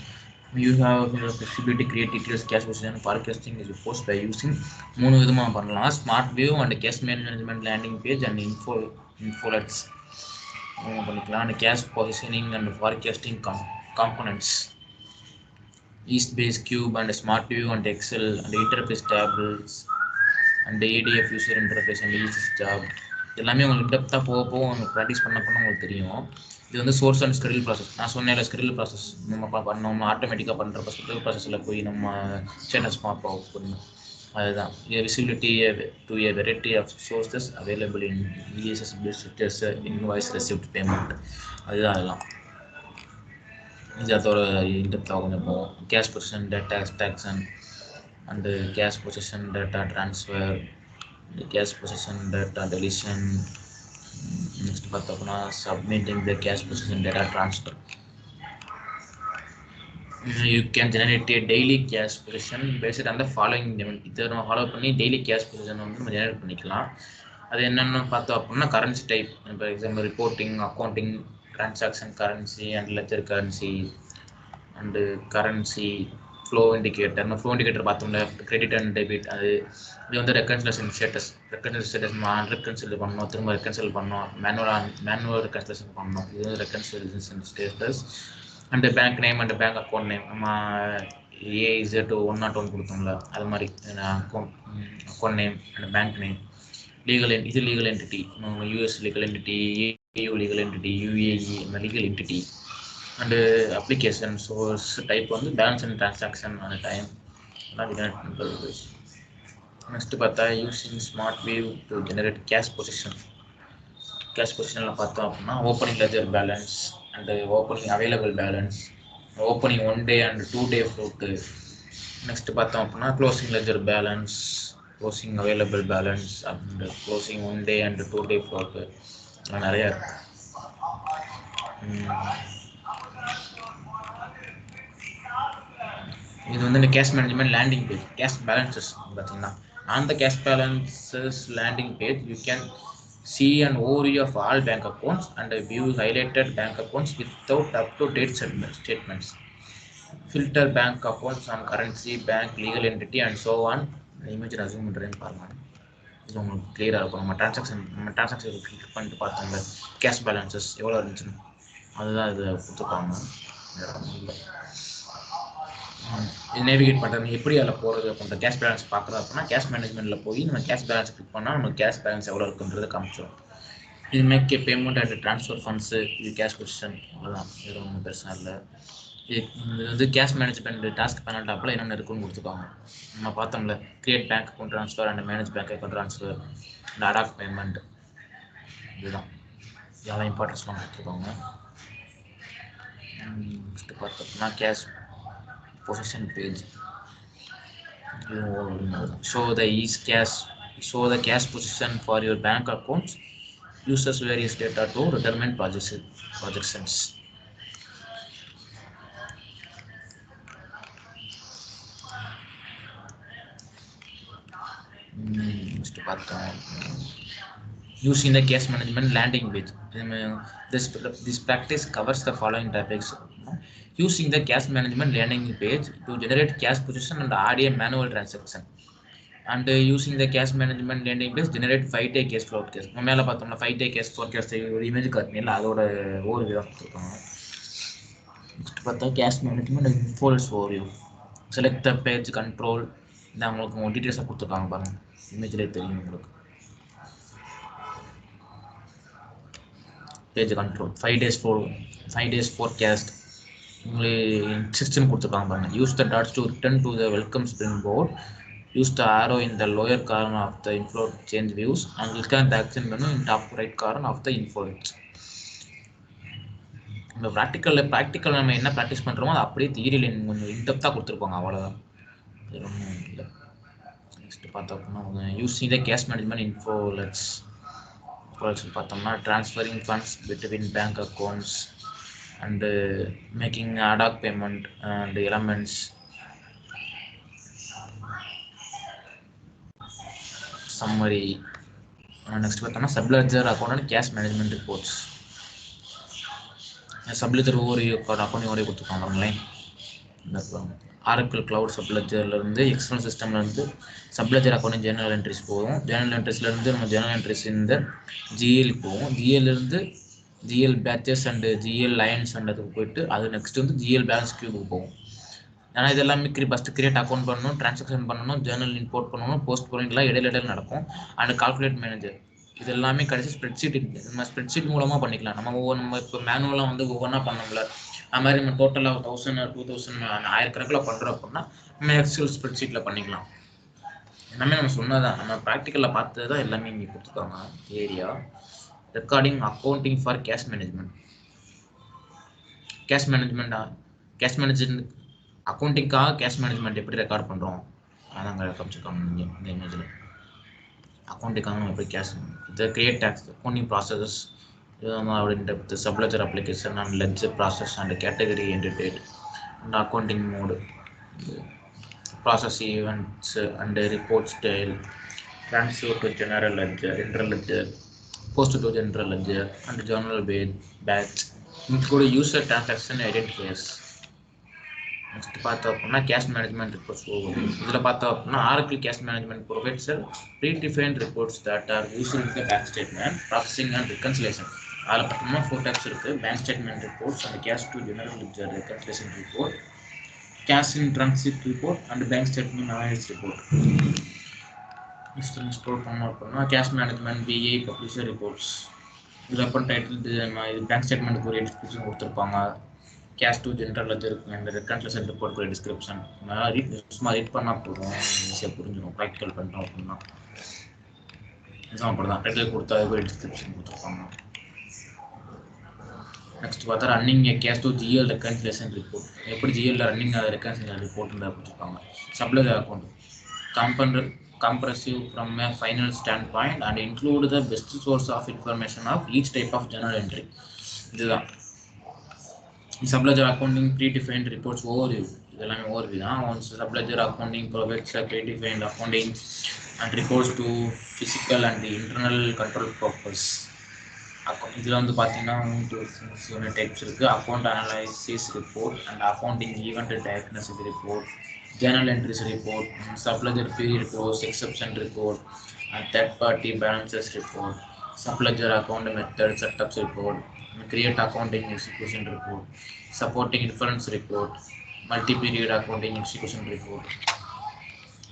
you have flexibility create details cash position and forecasting is post by using மூணு விதமா பண்ணலாம். Smart view and cash management landing page and infolets பண்ணிக்கலாம். And cash positioning and forecasting components east base cube and smart view and excel and interface tables and ADF user interface and ESS job எல்லாமே உங்களுக்கு டெப்த்தாக போக உங்களுக்கு practice பண்ண உங்களுக்கு தெரியும். இது வந்து சோர்ஸ் அண்ட் ஸ்கெடியூல் ப்ராசஸ். நான் சொன்னேன் ஸ்கெடியூல் ப்ராசஸ் நம்ம பண்ணோம், ஆட்டோமேட்டிக்காக பண்ணுறப்ப ஸ்கெடியூல் ப்ராசஸில் போய் நம்ம சேனல்ஸ் மாப் அவுட் பண்ணணும். அதுதான் visibility to a variety of sources available in ESS bills invoice receipt payment. அதுதான் அதெல்லாம். இது அதோட இன்டெப்த்தாக கொஞ்சம் போகும். Cash position data extraction and cash position data transfer, cash position data deletion. Next பார்த்தோம்னா submitting the cash position data transfer. You can generate a daily cash position based on the following event. இதை நம்ம follow பண்ணி daily cash position வந்து நம்ம generate பண்ணிக்கலாம். அது என்னென்னு பார்த்தோம் அப்படின்னா currency type, for example reporting, accounting, transaction currency and ledger currency and currency flow indicator. Flow indicator பார்த்தோம்ல கிரெடிட் அண்ட் டெபிட். அது இது வந்து reconciliation status. Reconciliation status reconcile பண்ணணும், திரும்ப ரெக்கன்சில் பண்ணணும், மேனுவல் ரெக்கன்சிலேஷன் பண்ணணும். இது வந்து reconciliation status. And bank name and bank account name நம்ம AZ 101 கொடுத்தோம்ல அது மாதிரி account name and bank name. இது legal entity, US legal entity, EU legal entity, UAE அந்த legal entity. And application source type வந்து பேலன்ஸ் அண்ட் டிரான்சாக்ஷன் அந்த time எல்லாம் generate பண்ணுறது. நெக்ஸ்ட்டு பார்த்தா using smart view to generate cash position. Cash பொசிஷனில் பார்த்தோம் அப்படின்னா opening ledger balance and opening available balance, opening 1 day and 2 day float. Next பார்த்தோம் அப்படின்னா closing ledger balance, closing available balance and closing 1 day and 2 day float எல்லாம் நிறையா இருக்குது. இது வந்து இந்த cash management landing page. Cash balances பார்த்தீங்கன்னா அந்த cash balances landing page you can see an overview of all bank accounts and view highlighted bank accounts without up-to-date statements. Filter bank accounts on currency, bank, legal entity and so on. Image resume பண்றேன்னு பாருங்க. இது உங்களுக்கு கிளியரா இருக்கும். நம்ம transaction click பண்ணிட்டு பார்த்தோம்ல cash balances எவ்வளோ இருந்துச்சுன்னு அதுதான் இது கொடுத்துருப்பாங்க. நேவிகேட் பண்ணுறது எப்படி அதில் போகிறது அப்படின்ற கேஷ் பேலன்ஸ் பார்க்குறது அப்படின்னா கேஷ் மேனேஜ்மெண்ட்டில் போய் நம்ம கேஷ் பேலன்ஸ் கிளிக் பண்ணால் நம்ம கேஷ் பேலன்ஸ் எவ்வளோ இருக்குன்றது காமிச்சிடும். இது make payment and transfer funds இது கேஷ் பொசிஷன் அவ்வளோதான், இது ஒன்றும் பெருசாக இல்லை. இது வந்து கேஷ் மேனேஜ்மெண்ட் டாஸ்க் பேனல் டாப்பில் என்னென்ன இருக்குன்னு கொடுத்துருக்காங்க. நம்ம பார்த்தோம்ல create bank account transfer and manage bank account transfer and adopt payment, இதுதான் இதெல்லாம் இம்பார்ட்டன்ஸ்லாம் கொடுத்துருக்காங்க. நெக்ஸ்ட்டு பார்த்தோம்னா cash position page. show the cash position for your bank accounts, uses various data to determine projections. Using the cash management landing page. This practice covers the following topics. Using the cash management landing page to generate cash position and add a manual transaction. And using the cash management landing page generate 5-day cash forecast. மேல பார்த்தோம்னா 5-day cash forecast ஒரு image காட்டினேன், அதோட overview கொடுத்துருக்காங்க. Next பார்த்தா cash management infos overview. Select the page control. இந்த உங்களுக்கு டீடைல்ஸாக கொடுத்துருக்காங்க பாருங்க, இமேஜ்லேயே தெரியும் உங்களுக்கு. பேஜ் கண்ட்ரோல் 5 days forecast உங்களுக்கு சிஸ்டம் கொடுத்துருக்காங்க பாருங்க. Use the dots to return to the welcome springboard. Use the arrow in the lower corner of the inflow change views and click on the action menu in top right corner of the info. இந்த practical நம்ம என்ன practice பண்ணுறோமோ அது அப்படியே தியரியில் கொஞ்சம் இன்டெப்த்தாக கொடுத்துருப்பாங்க, அவ்வளோதான், ஒன்றும் இல்லை. நெக்ஸ்ட் பார்த்தோம்னா using the cash management infolets பார்த்தோம்னா transferring funds between bank accounts and making adhoc payment and elements, summary. Next பார்த்தோம்னா subledger account and cash management reports. Subledger ஒவ்வொரு அக்கௌண்ட் ஒரே கொடுத்துருக்காங்க பாருங்களேன். ஆரக்கிள் கிளவுட் சப்லெட்ஜர்லேருந்து எக்ஸ்டர்னல் சிஸ்டம்லேருந்து சப்லெட்ஜர் அக்கௌண்ட் ஜேர்னல் என்ட்ரிஸ் போகும். Journal என்ட்ரிஸ்லேருந்து நம்ம ஜேர்னல் என்ட்ரிஸ் இந்த ஜிஎல் போகும். ஜிஎல்லேருந்து GL batches and GL lines அண்டதுக்கு போயிட்டு அது நெக்ஸ்ட் வந்து ஜிஎல் பேலன்ஸ் கியூபுக்கு போகும். ஏன்னா இது எல்லாமே ஃபஸ்ட்டு கிரியேட் அக்கௌண்ட் பண்ணணும், ட்ரான்சாக்ஷன் பண்ணணும், ஜேர்னல் இம்போர்ட் பண்ணணும், போஸ்ட் போனிங்லாம் இடையில நடக்கும். அண்ட் கால்குலேட் மேனேஜர் இது எல்லாமே கடைசி ஸ்ப்ரெட்ஷீட் இருக்குது. நம்ம ஸ்ப்ரெட்ஷீட் மூலமாக பண்ணிக்கலாம். நம்ம இப்போ மேனுவலாக வந்து ஒவ்வொன்றா பண்ணோம்ல, அது மாதிரி நம்ம டோட்டலாக 1000 2000 1000கணக்கில் பண்ணுறோம் அப்படின்னா நம்ம எக்ஸல் ஸ்ப்ரெட்ஷீட்டில் பண்ணிக்கலாம். எல்லாமே நம்ம சொன்னதான், நம்ம ப்ராக்டிக்கலில் பார்த்தது தான் எல்லாமே இங்கே கொடுத்துருக்காங்க. Area recording accounting for cash management. Cash management அக்கௌண்டிங்காக கேஷ் மேனேஜ்மெண்ட் எப்படி ரெக்கார்ட் பண்ணுறோம் அதாங்க காமிச்சிருக்காங்க இங்கே இந்த இமேஜில். அக்கௌண்டிங்காக நம்ம எப்படி கேஷ் இதை கிரியேட் டேக்ஸ் அக்கௌண்டிங் ப்ராசஸஸ் அப்படின்ற subledger application and ledger process and category என்டிடேட் and accounting mode, process events and report style, transfer to general ledger, inter ledger, post to general ledger and general batch, include user transaction identifiers. Next பார்த்தோம் அப்படின்னா cash management reports போகும். இதில் பார்த்தோம் அப்படின்னா Oracle cash management provides predefined reports that are used in the bank statement processing and reconciliation. அதில் பார்த்தோம்னா 4 types இருக்குது. Bank statement reports and cash to general ledger reconciliation report, cash in transit report and bank statement analysis report. Next scroll பண்ணோம் அப்படின்னா cash management பிஐ publisher reports. இதில் அப்புறம் title இது bank ஸ்டேட்மெண்ட்டுக்கு ஒரு description கொடுத்துருப்பாங்க. கேஷ் டு ஜென்ரல் லெட்ஜருக்கு இந்த reconciliation report ஒரு description. சும்மா ரீட் பண்ணால் போதும், ஈஸியாக புரிஞ்சிடும். ப்ராக்டிக்கல் பண்ணுறோம் அப்படின்னா இதுதான் அப்படி தான் டைட்டில் கொடுத்தா ஒரு டிஸ்கிரிப்ஷன் கொடுத்துருப்பாங்க. நெக்ஸ்ட் பார்த்தா running cash to GL reconciliation report. எப்படி ஜிஎல்ல ரன்னிங் ரெக்கன்சிலேஷன் ரிப்போர்ட் கொடுத்துருப்பாங்க. சப்லெட்ஜர் account comprehensive from a final standpoint and include the best source of information of each type of journal entry. இதுதான் subledger accounting predefined reports overview. இதெல்லாமே overview தான். Once subledger accounting provides predefined accounting and reports to physical and internal control purpose. இதில் வந்து பார்த்தீங்கன்னா unit types இருக்குது. Account analysis report and accounting event diagnosis report, journal entries report, subledger period close exception report and third party balances report, subledger account method setups report, create accounting execution report, supporting inference report, multi period accounting execution report.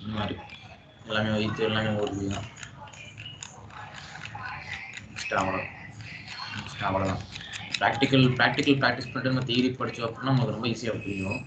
இந்த மாதிரி எல்லாமே இது எல்லாமே ஒரு தான். அவ்வளோதான். Practical practice பண்ணிட்டு நம்ம தியரி படித்தோம் அப்படின்னா நமக்கு ரொம்ப ஈஸியாக புரியும்.